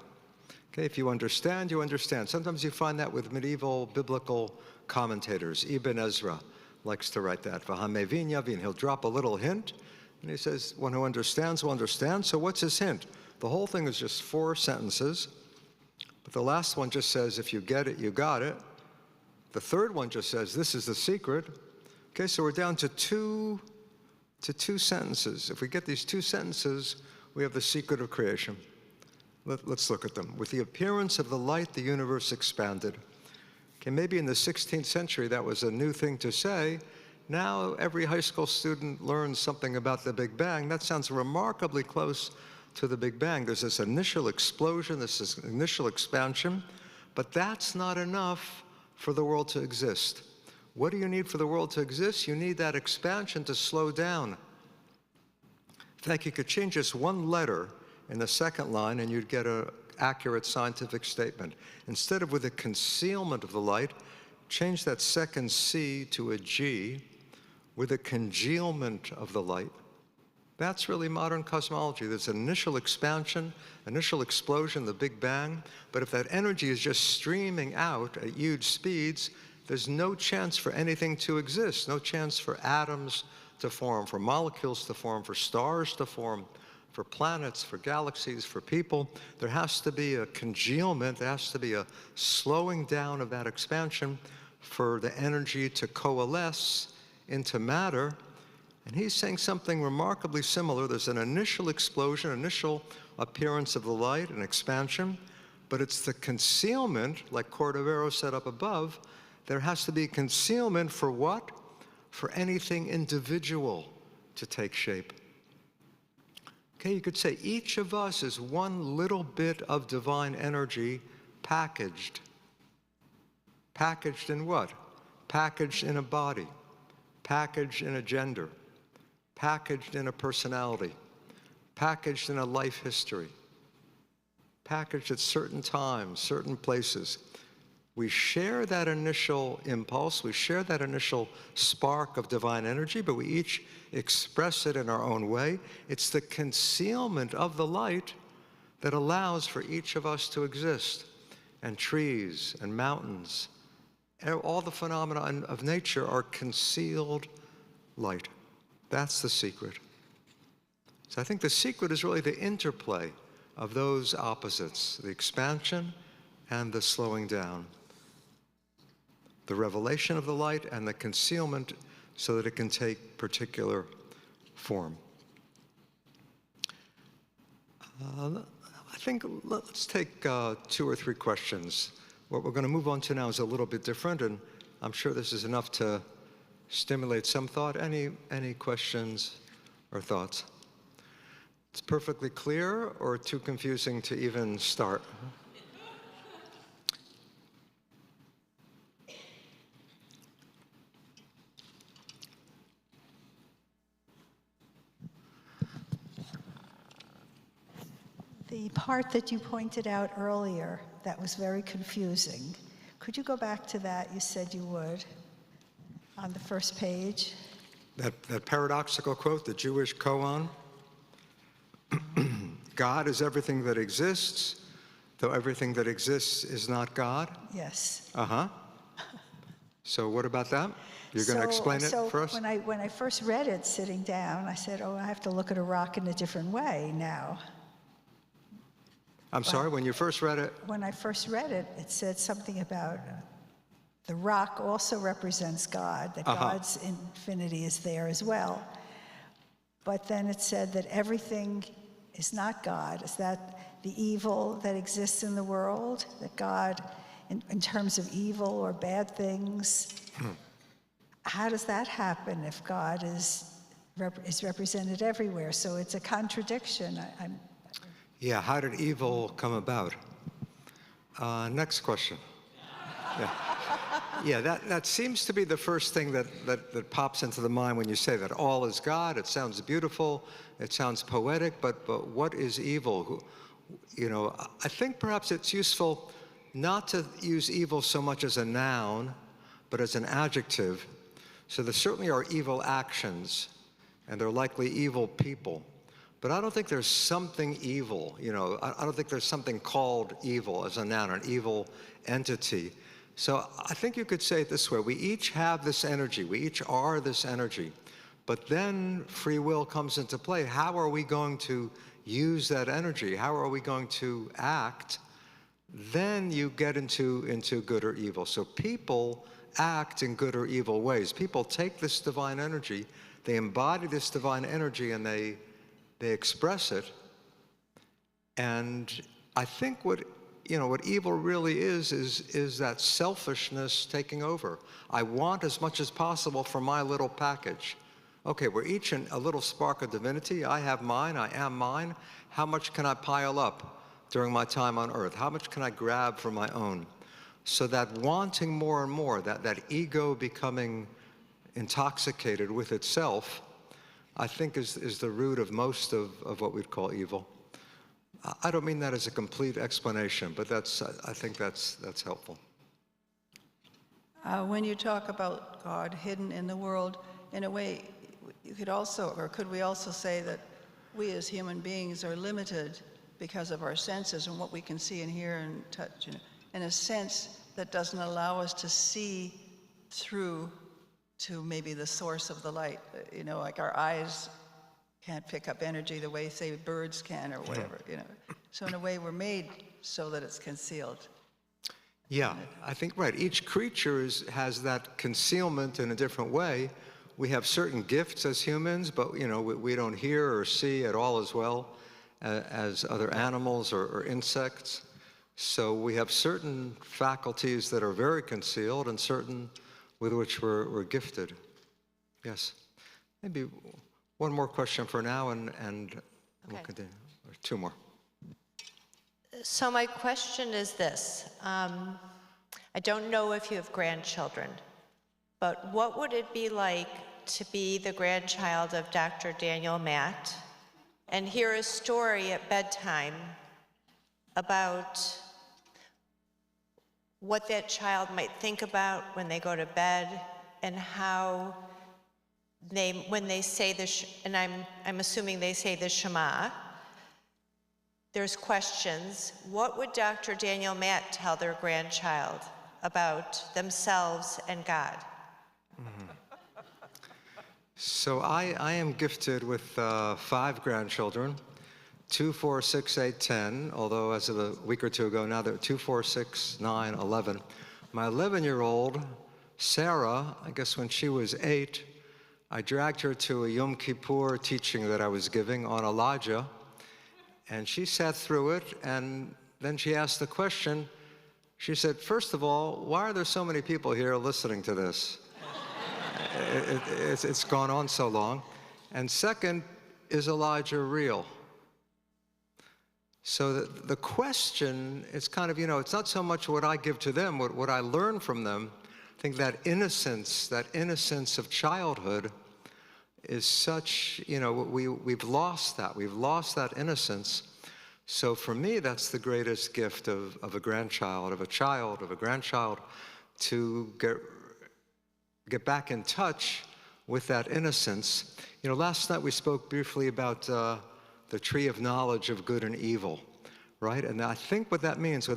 Okay, if you understand, you understand. Sometimes you find that with medieval biblical commentators. Ibn Ezra likes to write that. V'hamevin yavin. He'll drop a little hint, and he says, one who understands will understand. So what's his hint? The whole thing is just 4 sentences. But the last one just says, if you get it, you got it. The third one just says, this is the secret. Okay, so we're down to two sentences. If we get these 2 sentences, we have the secret of creation. Let's look at them. With the appearance of the light, the universe expanded. Okay, maybe in the 16th century that was a new thing to say. Now every high school student learns something about the Big Bang. That sounds remarkably close to the Big Bang. There's this initial explosion, this initial expansion, but that's not enough for the world to exist. What do you need for the world to exist? You need that expansion to slow down. In fact, you could change just 1 letter in the second line and you'd get an accurate scientific statement. Instead of with the concealment of the light, change that second C to a G with a congealment of the light. That's really modern cosmology. There's an initial expansion, initial explosion, the Big Bang, but if that energy is just streaming out at huge speeds, there's no chance for anything to exist, no chance for atoms to form, for molecules to form, for stars to form, for planets, for galaxies, for people. There has to be a congealment, there has to be a slowing down of that expansion for the energy to coalesce into matter. And he's saying something remarkably similar. There's an initial explosion, initial appearance of the light, an expansion, but it's the concealment, like Cordovero said up above, there has to be concealment for what? For anything individual to take shape. Okay, you could say each of us is one little bit of divine energy packaged. Packaged in what? Packaged in a body, packaged in a gender, packaged in a personality, packaged in a life history, packaged at certain times, certain places. We share that initial impulse, we share that initial spark of divine energy, but we each express it in our own way. It's the concealment of the light that allows for each of us to exist. And trees and mountains, all the phenomena of nature are concealed light. That's the secret. So I think the secret is really the interplay of those opposites, the expansion and the slowing down. The revelation of the light and the concealment so that it can take particular form. I think let's take 2 or 3 questions What we're going to move on to now is a little bit different, and I'm sure this is enough to stimulate some thought. Any questions or thoughts? It's perfectly clear or too confusing to even start? The part that you pointed out earlier that was very confusing, could you go back to that? You said you would, on the first page. That paradoxical quote, the Jewish koan, God is everything that exists, though everything that exists is not God? Yes. Uh-huh. So what about that? You're going to explain it for us? When I first read it sitting down, I said, oh, I have to look at a rock in a different way now. I'm sorry, when you first read it? When I first read it, it said something about the rock also represents God, that God's infinity is there as well. But then it said that everything is not God. Is that the evil that exists in the world? That God, in terms of evil or bad things, how does that happen if God is represented everywhere? So it's a contradiction. Yeah, how did evil come about? Next question. Yeah, that seems to be the first thing that pops into the mind when you say that all is God. It sounds beautiful, it sounds poetic, but what is evil? You know, I think perhaps it's useful not to use evil so much as a noun, but as an adjective. So there certainly are evil actions, and there are likely evil people. But I don't think there's something evil, you know, I don't think there's something called evil as a noun, an evil entity. So I think you could say it this way: we each have this energy, we each are this energy, but then free will comes into play. How are we going to use that energy? How are we going to act? Then you get into good or evil. So people act in good or evil ways. People take this divine energy, they embody this divine energy, and they express it. And I think what evil really is that selfishness taking over. I want as much as possible for my little package. Okay, we're each a little spark of divinity. I have mine, I am mine. How much can I pile up during my time on earth? How much can I grab for my own? So that wanting more and more, that ego becoming intoxicated with itself, I think is the root of most of what we'd call evil. I don't mean that as a complete explanation, but I think that's helpful. When you talk about God hidden in the world, in a way, you could also, or could we also say that we as human beings are limited because of our senses and what we can see and hear and touch, in a sense that doesn't allow us to see through to maybe the source of the light. Like our eyes can't pick up energy the way, say, birds can or whatever, So in a way, we're made so that it's concealed. Yeah, I think, right. Each creature has that concealment in a different way. We have certain gifts as humans, but, we don't hear or see at all as well as other animals or insects. So we have certain faculties that are very concealed and certain with which we're gifted. Yes. Maybe one more question for now, and we'll continue. Or two more. So my question is this. I don't know if you have grandchildren, but what would it be like to be the grandchild of Dr. Daniel Matt and hear a story at bedtime about what that child might think about when they go to bed, and how when they say and I'm assuming they say the Shema, there's questions. What would Dr. Daniel Matt tell their grandchild about themselves and God? So I am gifted with 5 grandchildren, 2, 4, 6, 8, 10, although as of a week or two ago, now they're 2, 4, 6, 9, 11. My 11-year-old, Sarah, I guess when she was 8, I dragged her to a Yom Kippur teaching that I was giving on Elijah, and she sat through it, and then she asked the question, She said, first of all, why are there so many people here listening to this? It's gone on so long. And second, is Elijah real? So the question is kind of, it's not so much what I give to them, what I learn from them. I think that innocence of childhood is such, we've lost that. We've lost that innocence. So for me, that's the greatest gift of a grandchild, of a grandchild, to get back in touch with that innocence. Last night we spoke briefly about the tree of knowledge of good and evil, right? And I think what that means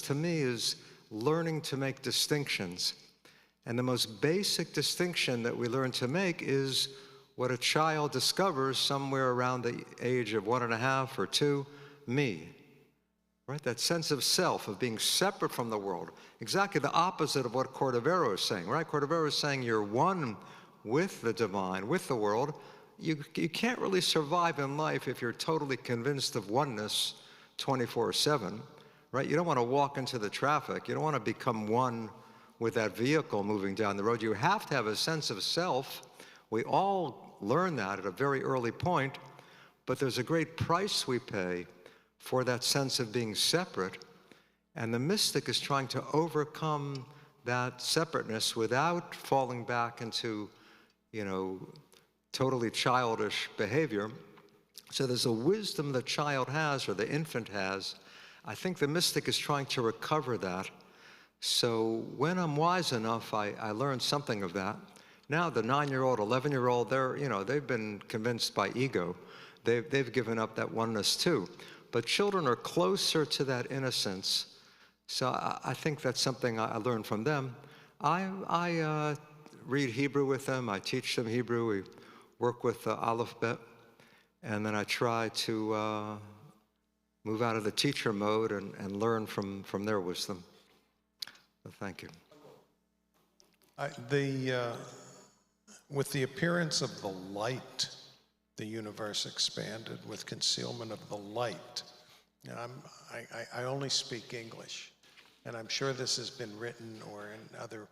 to me is learning to make distinctions. And the most basic distinction that we learn to make is what a child discovers somewhere around the age of 1.5 or 2, me, right? That sense of self, of being separate from the world. Exactly the opposite of what Cordovero is saying, right? Cordovero is saying you're one with the divine, with the world. You can't really survive in life if you're totally convinced of oneness 24/7, right? You don't want to walk into the traffic. You don't want to become one with that vehicle moving down the road. You have to have a sense of self. We all learn that at a very early point, but there's a great price we pay for that sense of being separate. And the mystic is trying to overcome that separateness without falling back into, totally childish behavior. So there's a wisdom the child has, or the infant has. I think the mystic is trying to recover that. So when I'm wise enough, I learn something of that. Now the 9-year-old, 11-year-old, they've been convinced by ego. They've given up that oneness too. But children are closer to that innocence. So I think that's something I learned from them. I read Hebrew with them. I teach them Hebrew. We work with the Aleph Bet. And then I try to move out of the teacher mode and learn from their wisdom. So thank you. With the appearance of the light, the universe expanded. With concealment of the light. Now, I only speak English, and I'm sure this has been written or in other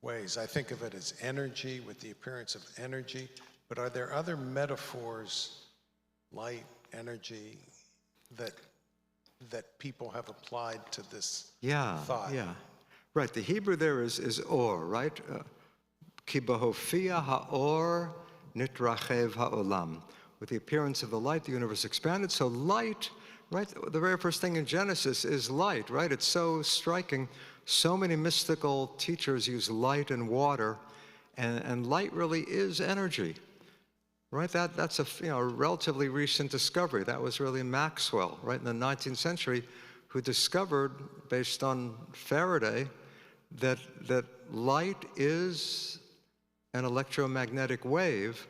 ways. I think of it as energy, with the appearance of energy, but are there other metaphors, light, energy, that people have applied to this thought? Yeah. Right, the Hebrew there is or, right? Ki bahofia ha'or nitrachev ha'olam. With the appearance of the light, the universe expanded. So light, right? The very first thing in Genesis is light, right? It's so striking. So many mystical teachers use light and water, and light really is energy, right? That's a relatively recent discovery. That was really Maxwell, right, in the 19th century, who discovered, based on Faraday, that light is an electromagnetic wave.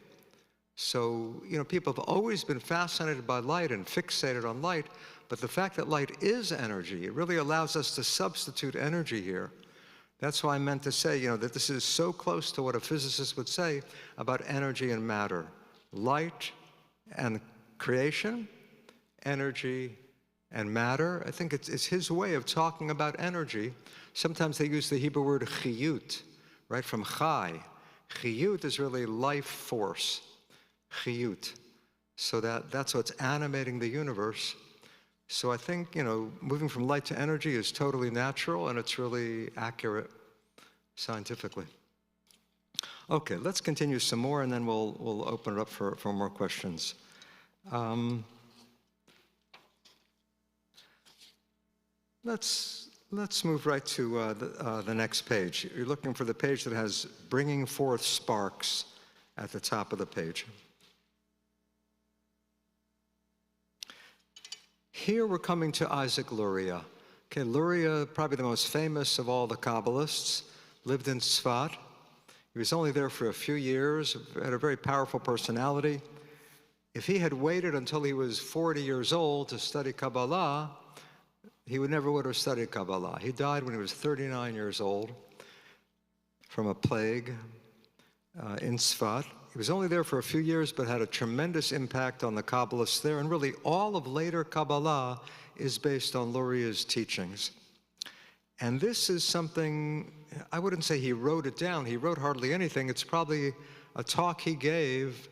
So, people have always been fascinated by light and fixated on light, but the fact that light is energy, it really allows us to substitute energy here. That's why I meant to say, that this is so close to what a physicist would say about energy and matter. Light and creation, energy and matter. I think it's his way of talking about energy. Sometimes they use the Hebrew word chiyut, right, from chai. Chiyut is really life force. Chiyut. So that's what's animating the universe. So I think, moving from light to energy is totally natural, and it's really accurate scientifically. Okay, let's continue some more, and then we'll open it up for more questions. Let's move right to the next page. You're looking for the page that has Bringing Forth Sparks at the top of the page. Here we're coming to Isaac Luria. Okay, Luria, probably the most famous of all the Kabbalists, lived in Tzfat. He was only there for a few years, had a very powerful personality. If he had waited until he was 40 years old to study Kabbalah, he would have studied Kabbalah. He died when he was 39 years old from a plague in Tzfat. He was only there for a few years, but had a tremendous impact on the Kabbalists there. And really, all of later Kabbalah is based on Luria's teachings. And this is something, I wouldn't say he wrote it down. He wrote hardly anything. It's probably a talk he gave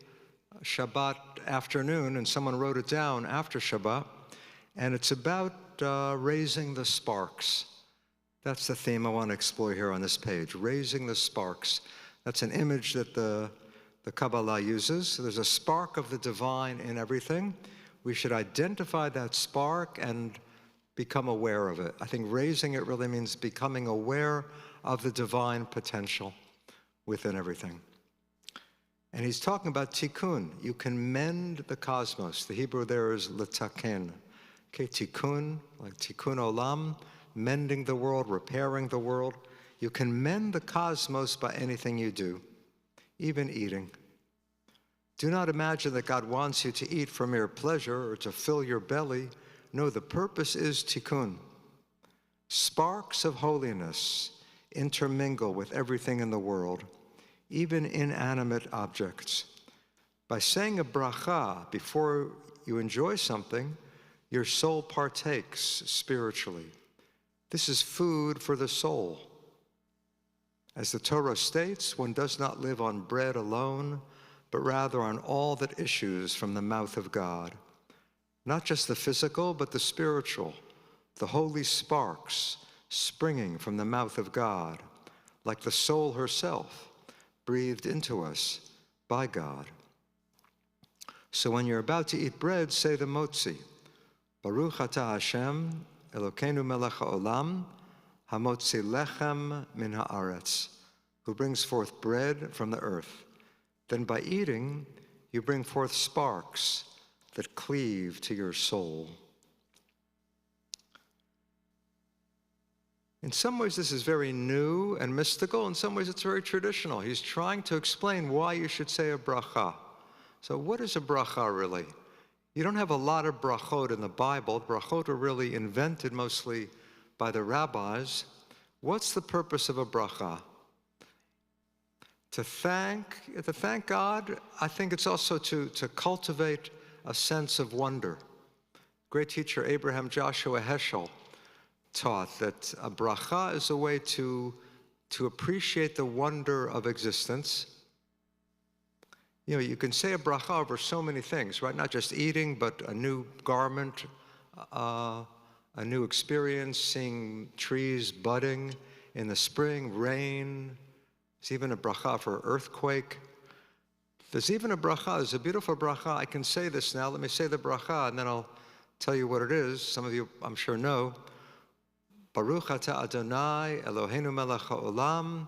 Shabbat afternoon, and someone wrote it down after Shabbat. And it's about raising the sparks. That's the theme I want to explore here on this page, raising the sparks. That's an image that the Kabbalah uses. So there's a spark of the divine in everything. We should identify that spark and become aware of it. I think raising it really means becoming aware of the divine potential within everything. And he's talking about tikkun. You can mend the cosmos. The Hebrew there is letaken. Okay, tikkun, like tikkun olam, mending the world, repairing the world. You can mend the cosmos by anything you do, even eating. Do not imagine that God wants you to eat for mere pleasure or to fill your belly. No, the purpose is tikkun. Sparks of holiness intermingle with everything in the world, even inanimate objects. By saying a bracha before you enjoy something, your soul partakes spiritually. This is food for the soul. As the Torah states, one does not live on bread alone, but rather on all that issues from the mouth of God. Not just the physical, but the spiritual, the holy sparks springing from the mouth of God, like the soul herself, breathed into us by God. So when you're about to eat bread, say the motzi. Baruch atah Hashem, Elokeinu melech haolam, hamotzi lechem min haaretz, who brings forth bread from the earth. Then by eating, you bring forth sparks that cleave to your soul. In some ways, this is very new and mystical. In some ways, it's very traditional. He's trying to explain why you should say a bracha. So what is a bracha, really? You don't have a lot of brachot in the Bible. Brachot are really invented mostly by the rabbis. What's the purpose of a bracha? To thank God. I think it's also to cultivate a sense of wonder. Great teacher Abraham Joshua Heschel taught that a bracha is a way to appreciate the wonder of existence. You know, you can say a bracha over so many things, right? Not just eating, but a new garment, a new experience, seeing trees budding in the spring, rain. There's even a bracha for earthquake. There's even a bracha, there's a beautiful bracha. I can say this now. Let me say the bracha, and then I'll tell you what it is. Some of you, I'm sure, know. Baruch atah Adonai Eloheinu melech haolam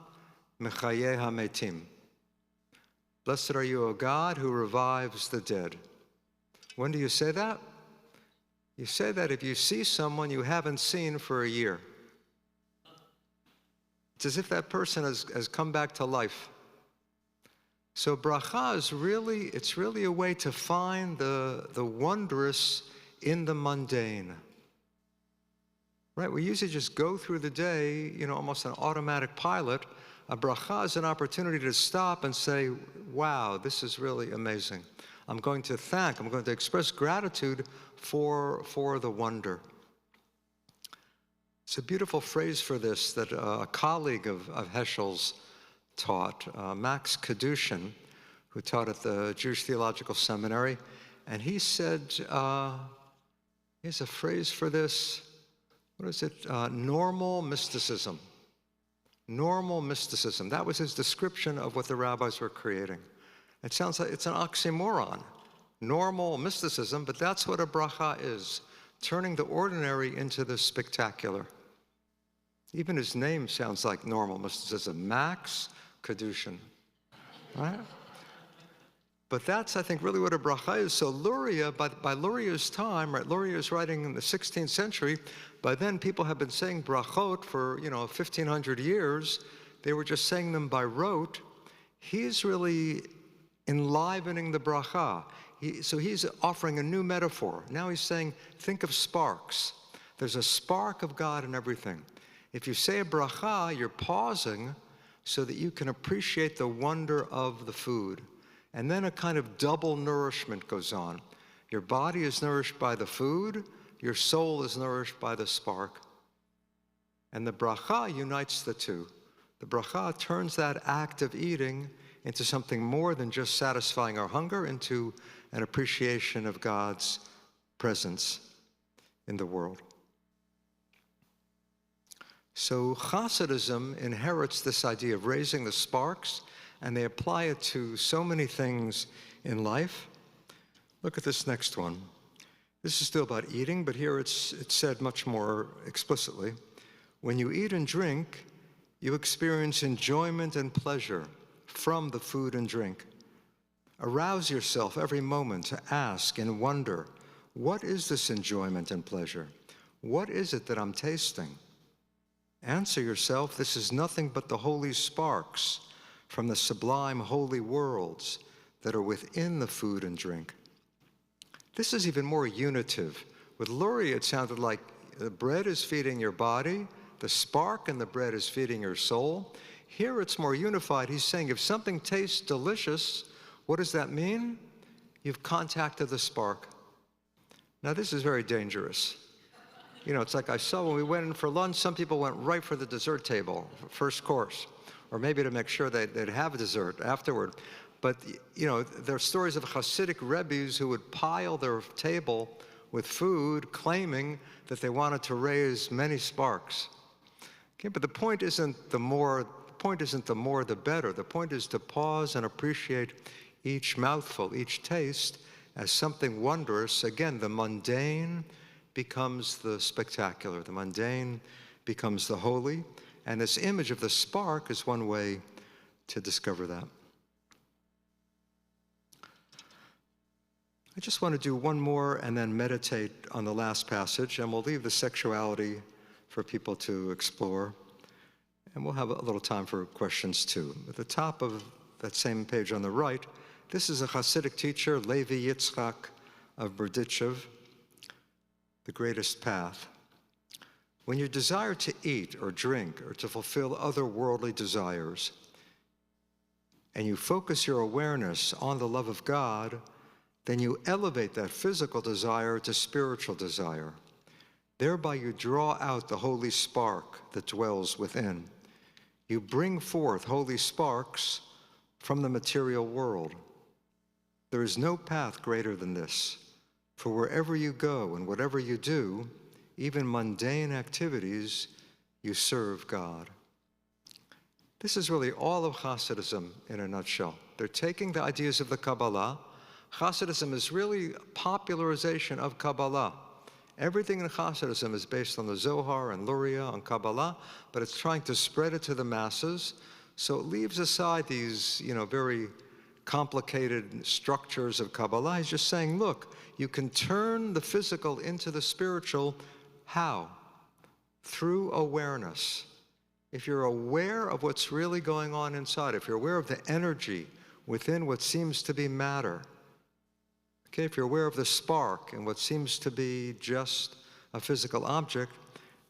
mechayeh hametim. Blessed are you, O God, who revives the dead. When do you say that? You say that if you see someone you haven't seen for a year. It's as if that person has come back to life. So bracha is really a way to find the wondrous in the mundane. Right, we usually just go through the day, you know, almost an automatic pilot. A bracha is an opportunity to stop and say, wow, this is really amazing. I'm going to express gratitude for the wonder. It's a beautiful phrase for this that a colleague of Heschel's taught, Max Kadushin, who taught at the Jewish Theological Seminary. And he said, here's a phrase for this. What is it? Normal mysticism. Normal mysticism. That was his description of what the rabbis were creating. It sounds like it's an oxymoron. Normal mysticism, but that's what a bracha is. Turning the ordinary into the spectacular. Even his name sounds like normal mysticism. Max Kadushin. Right? But that's, I think, really what a bracha is. So Luria, by Luria's time, right, Luria is writing in the 16th century. By then, people have been saying brachot for, 1,500 years. They were just saying them by rote. He's really enlivening the bracha. So he's offering a new metaphor. Now he's saying, think of sparks. There's a spark of God in everything. If you say a bracha, you're pausing so that you can appreciate the wonder of the food. And then a kind of double nourishment goes on. Your body is nourished by the food, your soul is nourished by the spark. And the bracha unites the two. The bracha turns that act of eating into something more than just satisfying our hunger, into an appreciation of God's presence in the world. So Hasidism inherits this idea of raising the sparks, and they apply it to so many things in life. Look at this next one. This is still about eating, but here it's said much more explicitly. When you eat and drink, you experience enjoyment and pleasure from the food and drink. Arouse yourself every moment to ask and wonder, what is this enjoyment and pleasure? What is it that I'm tasting? Answer yourself, this is nothing but the holy sparks from the sublime holy worlds that are within the food and drink. This is even more unitive. With Luria, it sounded like the bread is feeding your body, the spark in the bread is feeding your soul. Here it's more unified. He's saying if something tastes delicious, what does that mean? You've contacted the spark. Now this is very dangerous. You know, it's like I saw when we went in for lunch, some people went right for the dessert table, first course, or maybe to make sure they'd have a dessert afterward. But, you know, there are stories of Hasidic rebbes who would pile their table with food, claiming that they wanted to raise many sparks. Okay, but the point isn't the more the better. The point is to pause and appreciate each mouthful, each taste as something wondrous. Again, the mundane becomes the spectacular. The mundane becomes the holy. And this image of the spark is one way to discover that. I just want to do one more and then meditate on the last passage, and we'll leave the sexuality for people to explore. And we'll have a little time for questions too. At the top of that same page on the right, this is a Hasidic teacher, Levi Yitzchak of Berdichev, The Greatest Path. When you desire to eat or drink or to fulfill other worldly desires, and you focus your awareness on the love of God, then you elevate that physical desire to spiritual desire. Thereby you draw out the holy spark that dwells within. You bring forth holy sparks from the material world. There is no path greater than this, for wherever you go and whatever you do, even mundane activities, you serve God. This is really all of Hasidism in a nutshell. They're taking the ideas of the Kabbalah. Hasidism is really a popularization of Kabbalah. Everything in Hasidism is based on the Zohar and Luria, on Kabbalah, but it's trying to spread it to the masses. So it leaves aside these, very complicated structures of Kabbalah. He's just saying, look, you can turn the physical into the spiritual. How? Through awareness. If you're aware of what's really going on inside, if you're aware of the energy within what seems to be matter, okay, if you're aware of the spark and what seems to be just a physical object,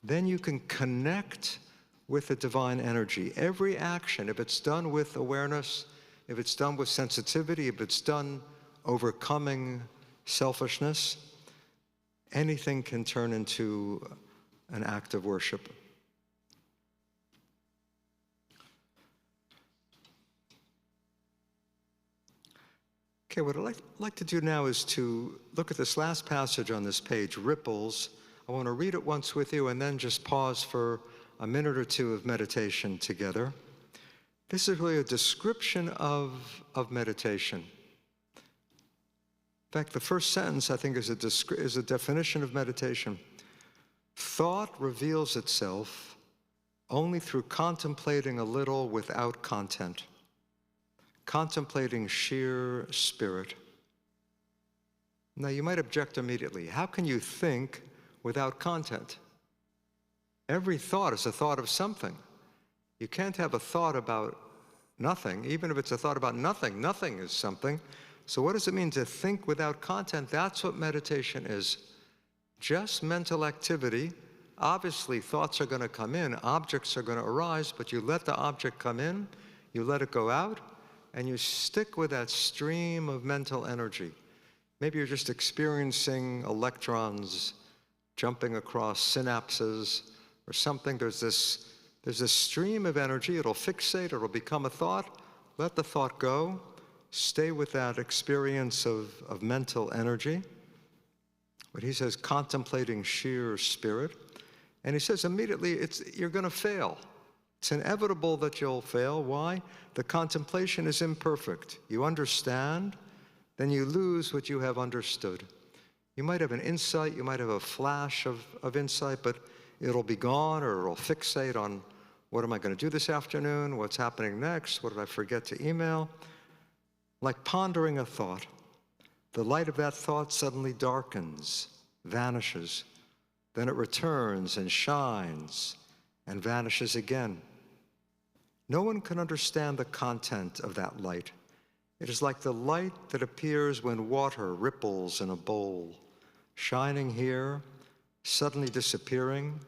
then you can connect with the divine energy. Every action, if it's done with awareness, if it's done with sensitivity, if it's done overcoming selfishness, anything can turn into an act of worship. Okay, what I'd like to do now is to look at this last passage on this page, Ripples. I want to read it once with you and then just pause for a minute or two of meditation together. This is really a description of meditation. In fact, the first sentence, I think, is a definition of meditation. Thought reveals itself only through contemplating a little without content. Contemplating sheer spirit. Now, you might object immediately. How can you think without content? Every thought is a thought of something. You can't have a thought about nothing. Even if it's a thought about nothing, nothing is something. So what does it mean to think without content? That's what meditation is. Just mental activity. Obviously, thoughts are going to come in, objects are going to arise, but you let the object come in, you let it go out, and you stick with that stream of mental energy. Maybe you're just experiencing electrons jumping across synapses or something. There's this stream of energy. It'll fixate, it'll become a thought. Let the thought go. Stay with that experience of mental energy. But he says, contemplating sheer spirit. And he says immediately, you're going to fail. It's inevitable that you'll fail. Why? The contemplation is imperfect. You understand, then you lose what you have understood. You might have an insight, you might have a flash of insight, but it'll be gone, or it'll fixate on, what am I going to do this afternoon? What's happening next? What did I forget to email? Like pondering a thought. The light of that thought suddenly darkens, vanishes. Then it returns and shines and vanishes again. No one can understand the content of that light. It is like the light that appears when water ripples in a bowl, shining here, suddenly disappearing,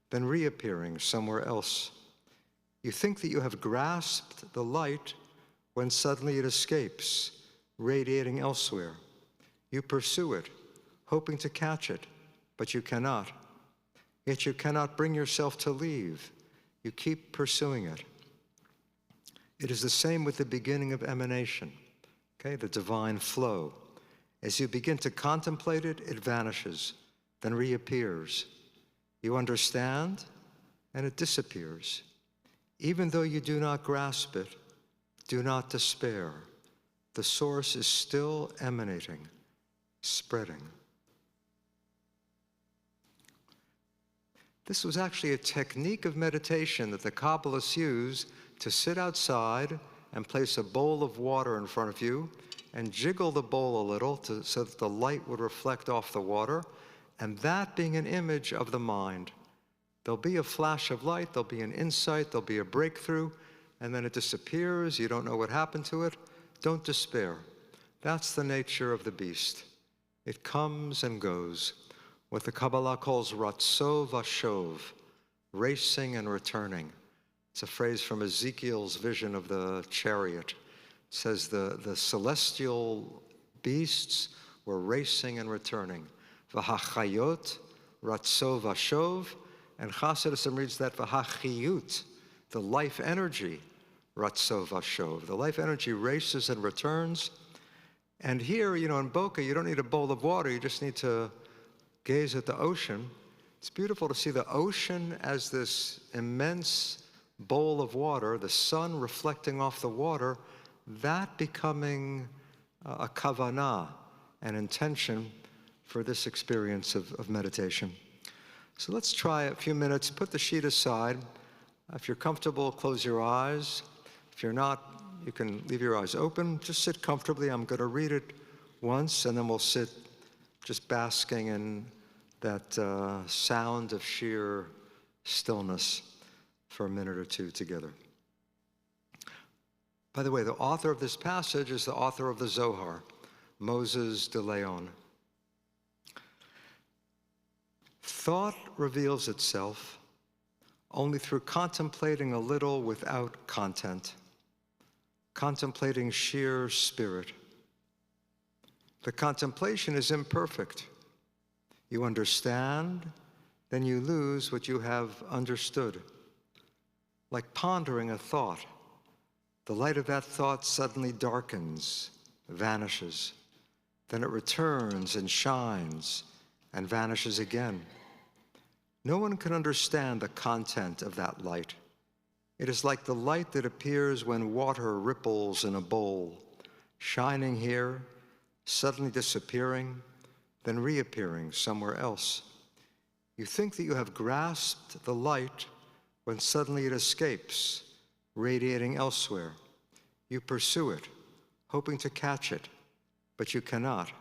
then reappearing somewhere else. You think that you have grasped the light when suddenly it escapes, radiating elsewhere. You pursue it, hoping to catch it, but you cannot. Yet you cannot bring yourself to leave. You keep pursuing it. It is the same with the beginning of emanation, okay, the divine flow. As you begin to contemplate it, it vanishes, then reappears. You understand, and it disappears. Even though you do not grasp it, do not despair. The source is still emanating, spreading. This was actually a technique of meditation that the Kabbalists use to sit outside and place a bowl of water in front of you and jiggle the bowl a little so that the light would reflect off the water, and that being an image of the mind. There'll be a flash of light, there'll be an insight, there'll be a breakthrough, and then it disappears. You don't know what happened to it. Don't despair. That's the nature of the beast. It comes and goes. What the Kabbalah calls ratso vashov, racing and returning. It's a phrase from Ezekiel's vision of the chariot. It says the celestial beasts were racing and returning. V'hachayot, ratso vashov, and Hasidism reads that v'hachiyut, the life energy, ratso vashov. The life energy races and returns. And here, in Boca, you don't need a bowl of water, you just need to gaze at the ocean. It's beautiful to see the ocean as this immense bowl of water, the sun reflecting off the water, that becoming a kavanah, an intention for this experience of meditation. So let's try a few minutes. Put the sheet aside. If you're comfortable, close your eyes. If you're not, you can leave your eyes open. Just sit comfortably. I'm going to read it once, and then we'll sit just basking in that sound of sheer stillness for a minute or two together. By the way, the author of this passage is the author of the Zohar, Moses de Leon. Thought reveals itself only through contemplating a little without content, contemplating sheer spirit. The contemplation is imperfect. You understand, then you lose what you have understood. Like pondering a thought, the light of that thought suddenly darkens, vanishes. Then it returns and shines and vanishes again. No one can understand the content of that light. It is like the light that appears when water ripples in a bowl, shining here, suddenly disappearing, then reappearing somewhere else. You think that you have grasped the light when suddenly it escapes, radiating elsewhere. You pursue it, hoping to catch it, but you cannot.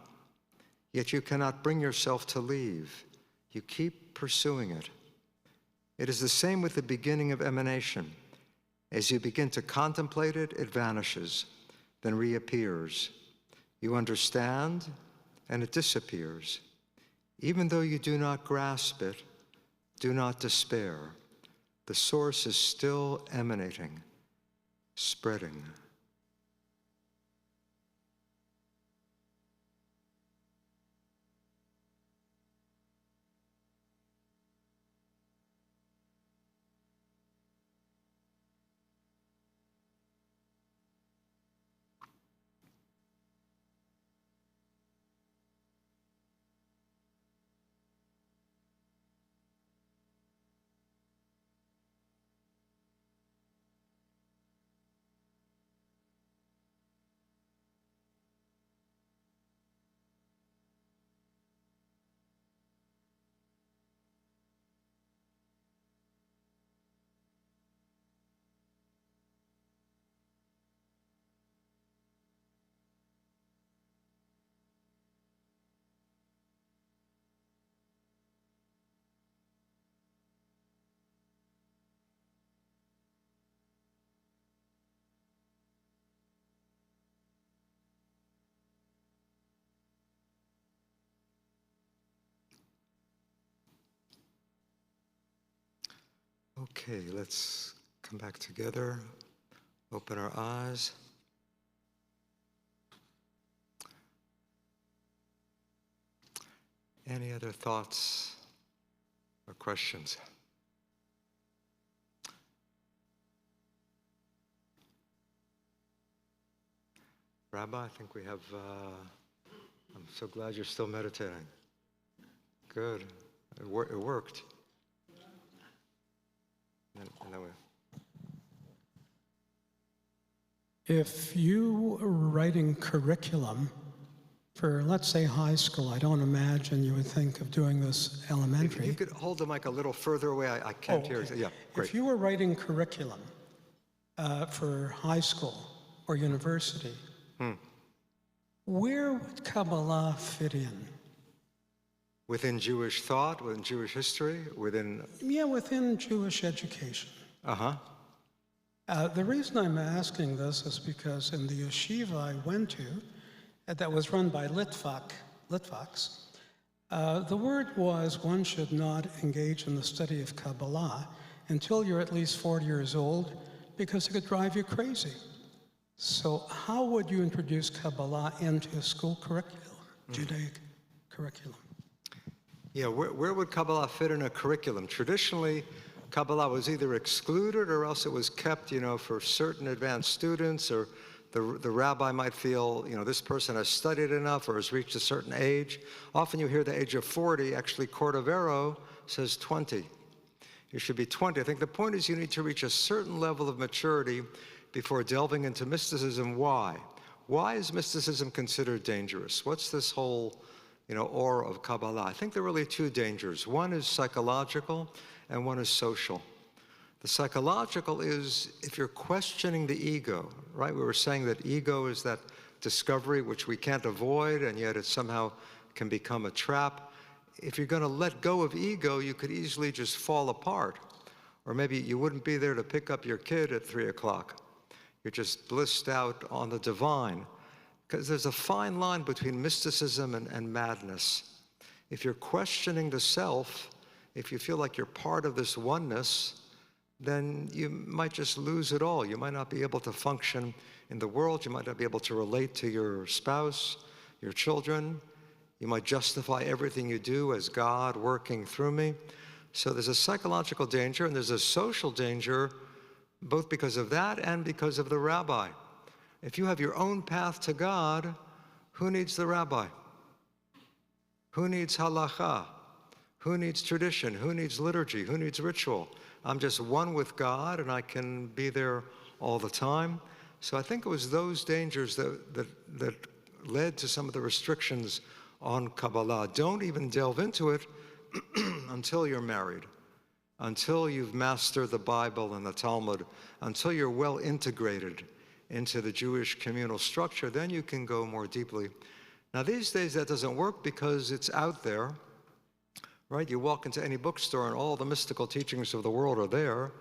Yet you cannot bring yourself to leave. You keep pursuing it. It is the same with the beginning of emanation. As you begin to contemplate it, it vanishes, then reappears. You understand, and it disappears. Even though you do not grasp it, do not despair. The source is still emanating, spreading. Okay, let's come back together, open our eyes. Any other thoughts or questions? Rabbi, I think we have, I'm so glad you're still meditating. Good. It worked. And then If you were writing curriculum for, let's say, high school, I don't imagine you would think of doing this if elementary. you could hold the mic a little further away, I can't hear you. Yeah, great. If you were writing curriculum for high school or university, where would Kabbalah fit in? Within Jewish thought, within Jewish history, within... Yeah, within Jewish education. Uh-huh. The reason I'm asking this is because in the yeshiva I went to, that was run by Litvaks, the word was one should not engage in the study of Kabbalah until you're at least 40 years old, because it could drive you crazy. So how would you introduce Kabbalah into a school curriculum, Judaic curriculum? Yeah, where would Kabbalah fit in a curriculum? Traditionally, Kabbalah was either excluded or else it was kept, for certain advanced students, or the rabbi might feel, this person has studied enough or has reached a certain age. Often you hear the age of 40. Actually, Cordovero says 20. You should be 20. I think the point is you need to reach a certain level of maturity before delving into mysticism. Why? Why is mysticism considered dangerous? What's this whole, aura of Kabbalah? I think there are really two dangers. One is psychological and one is social. The psychological is if you're questioning the ego, right? We were saying that ego is that discovery which we can't avoid, and yet it somehow can become a trap. If you're going to let go of ego, you could easily just fall apart. Or maybe you wouldn't be there to pick up your kid at 3 o'clock. You're just blissed out on the divine. Because there's a fine line between mysticism and madness. If you're questioning the self, if you feel like you're part of this oneness, then you might just lose it all. You might not be able to function in the world. You might not be able to relate to your spouse, your children. You might justify everything you do as God working through me. So there's a psychological danger and there's a social danger, both because of that and because of the rabbi. If you have your own path to God, who needs the rabbi? Who needs halacha? Who needs tradition? Who needs liturgy? Who needs ritual? I'm just one with God and I can be there all the time. So I think it was those dangers that led to some of the restrictions on Kabbalah. Don't even delve into it until you're married, until you've mastered the Bible and the Talmud, until you're well integrated into the Jewish communal structure, then you can go more deeply. Now these days that doesn't work because it's out there, right? You walk into any bookstore and all the mystical teachings of the world are there.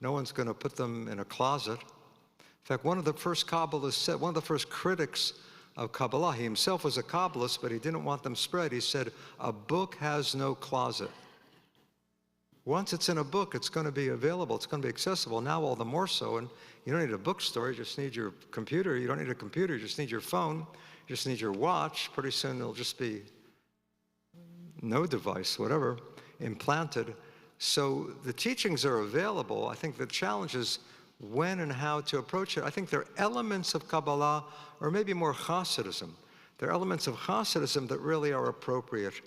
No one's going to put them in a closet. In fact, one of the first Kabbalists said, one of the first critics of Kabbalah, he himself was a Kabbalist, but he didn't want them spread. He said, a book has no closet. Once it's in a book, it's going to be available, it's going to be accessible, now all the more so. And you don't need a bookstore, you just need your computer. You don't need a computer, you just need your phone, you just need your watch. Pretty soon it'll just be no device, whatever, implanted. So the teachings are available. I think the challenge is when and how to approach it. I think there are elements of Kabbalah, or maybe more Hasidism. There are elements of Hasidism that really are appropriate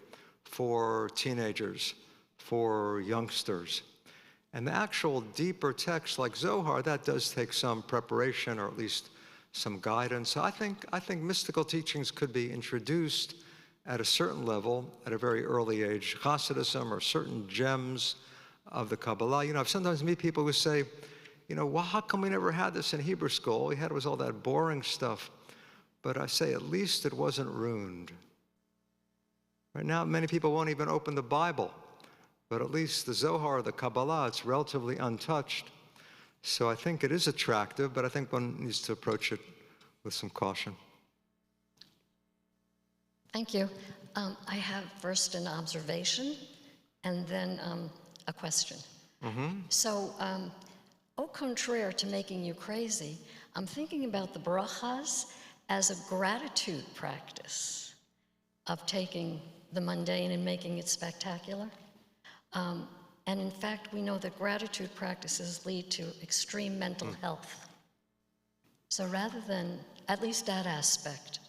for teenagers, for youngsters. And the actual deeper text like Zohar, that does take some preparation or at least some guidance. So I think mystical teachings could be introduced at a certain level at a very early age. Hasidism or certain gems of the Kabbalah. I've sometimes meet people who say, well, how come we never had this in Hebrew school? All we had was all that boring stuff. But I say, at least it wasn't ruined. Right now, many people won't even open the Bible. But at least the Zohar, the Kabbalah, it's relatively untouched. So I think it is attractive, but I think one needs to approach it with some caution. Thank you. I have first an observation and then a question. So, au contraire to making you crazy, I'm thinking about the brachas as a gratitude practice of taking the mundane and making it spectacular. And in fact, we know that gratitude practices lead to extreme mental health. So rather than, at least that aspect,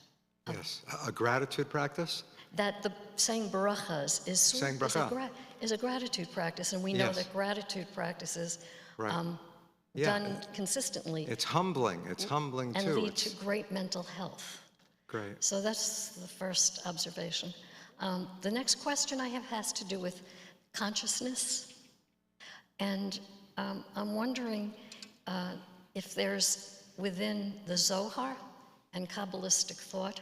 Yes, a gratitude practice? that the saying barachas is, Saying bracha. is a gratitude practice, and we know Yes. that gratitude practices Right. Yeah, done consistently It's humbling. It's humbling and too. lead to great mental health. Great. So that's the first observation. The next question I have has to do with consciousness. And I'm wondering if there's within the Zohar and Kabbalistic thought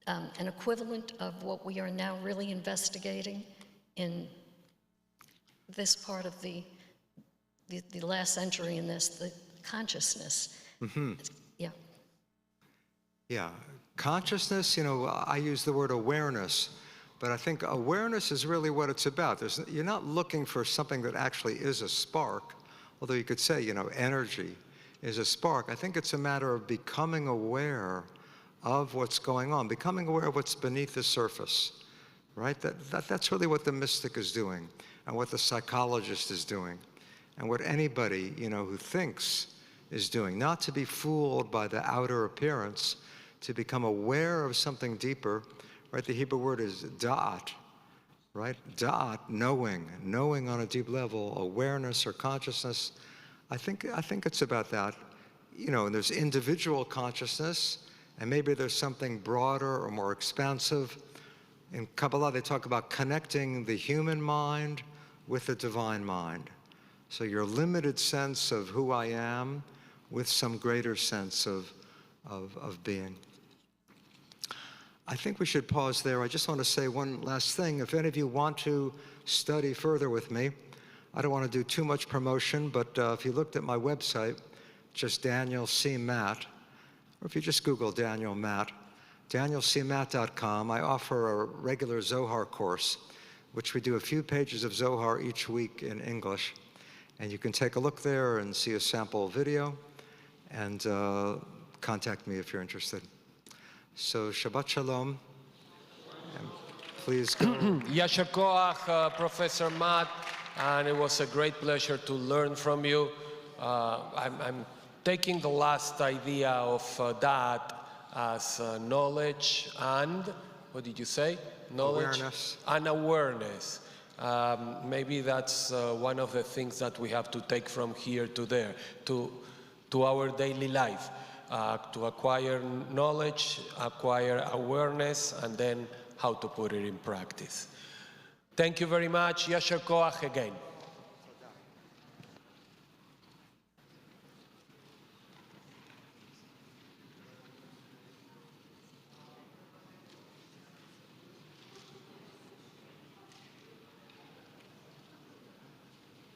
an equivalent of what we are now really investigating in this part of the last century in this, the consciousness. Yeah. Yeah, consciousness, you know, I use the word awareness, but I think awareness is really what it's about. You're not looking for something that actually is a spark, although you could say, you know, energy is a spark. I think it's a matter of becoming aware of what's going on, becoming aware of what's beneath the surface, right? That's really what the mystic is doing, and what the psychologist is doing, and what anybody, you know, who thinks is doing. Not to be fooled by the outer appearance, to become aware of something deeper, right? The Hebrew word is da'at, right? Da'at, knowing on a deep level, awareness or consciousness. I think it's about that. You know, and there's individual consciousness, and maybe there's something broader or more expansive. In Kabbalah, they talk about connecting the human mind with the divine mind. So your limited sense of who I am with some greater sense of being. I think we should pause there. I just want to say one last thing. If any of you want to study further with me, I don't want to do too much promotion, but if you looked at my website, just Daniel C. Matt, or if you just Google Daniel Matt, danielcmatt.com, I offer a regular Zohar course, which we do a few pages of Zohar each week in English. And you can take a look there and see a sample video, and contact me if you're interested. So Shabbat Shalom, and please go. Yasher Koach, Professor Matt, and it was a great pleasure to learn from you. I'm taking the last idea of that as knowledge and, what did you say? Knowledge Awareness. and awareness. Maybe that's one of the things that we have to take from here to there, to our daily life, to acquire knowledge, acquire awareness, and then how to put it in practice. Thank you very much. Yasher Koach again.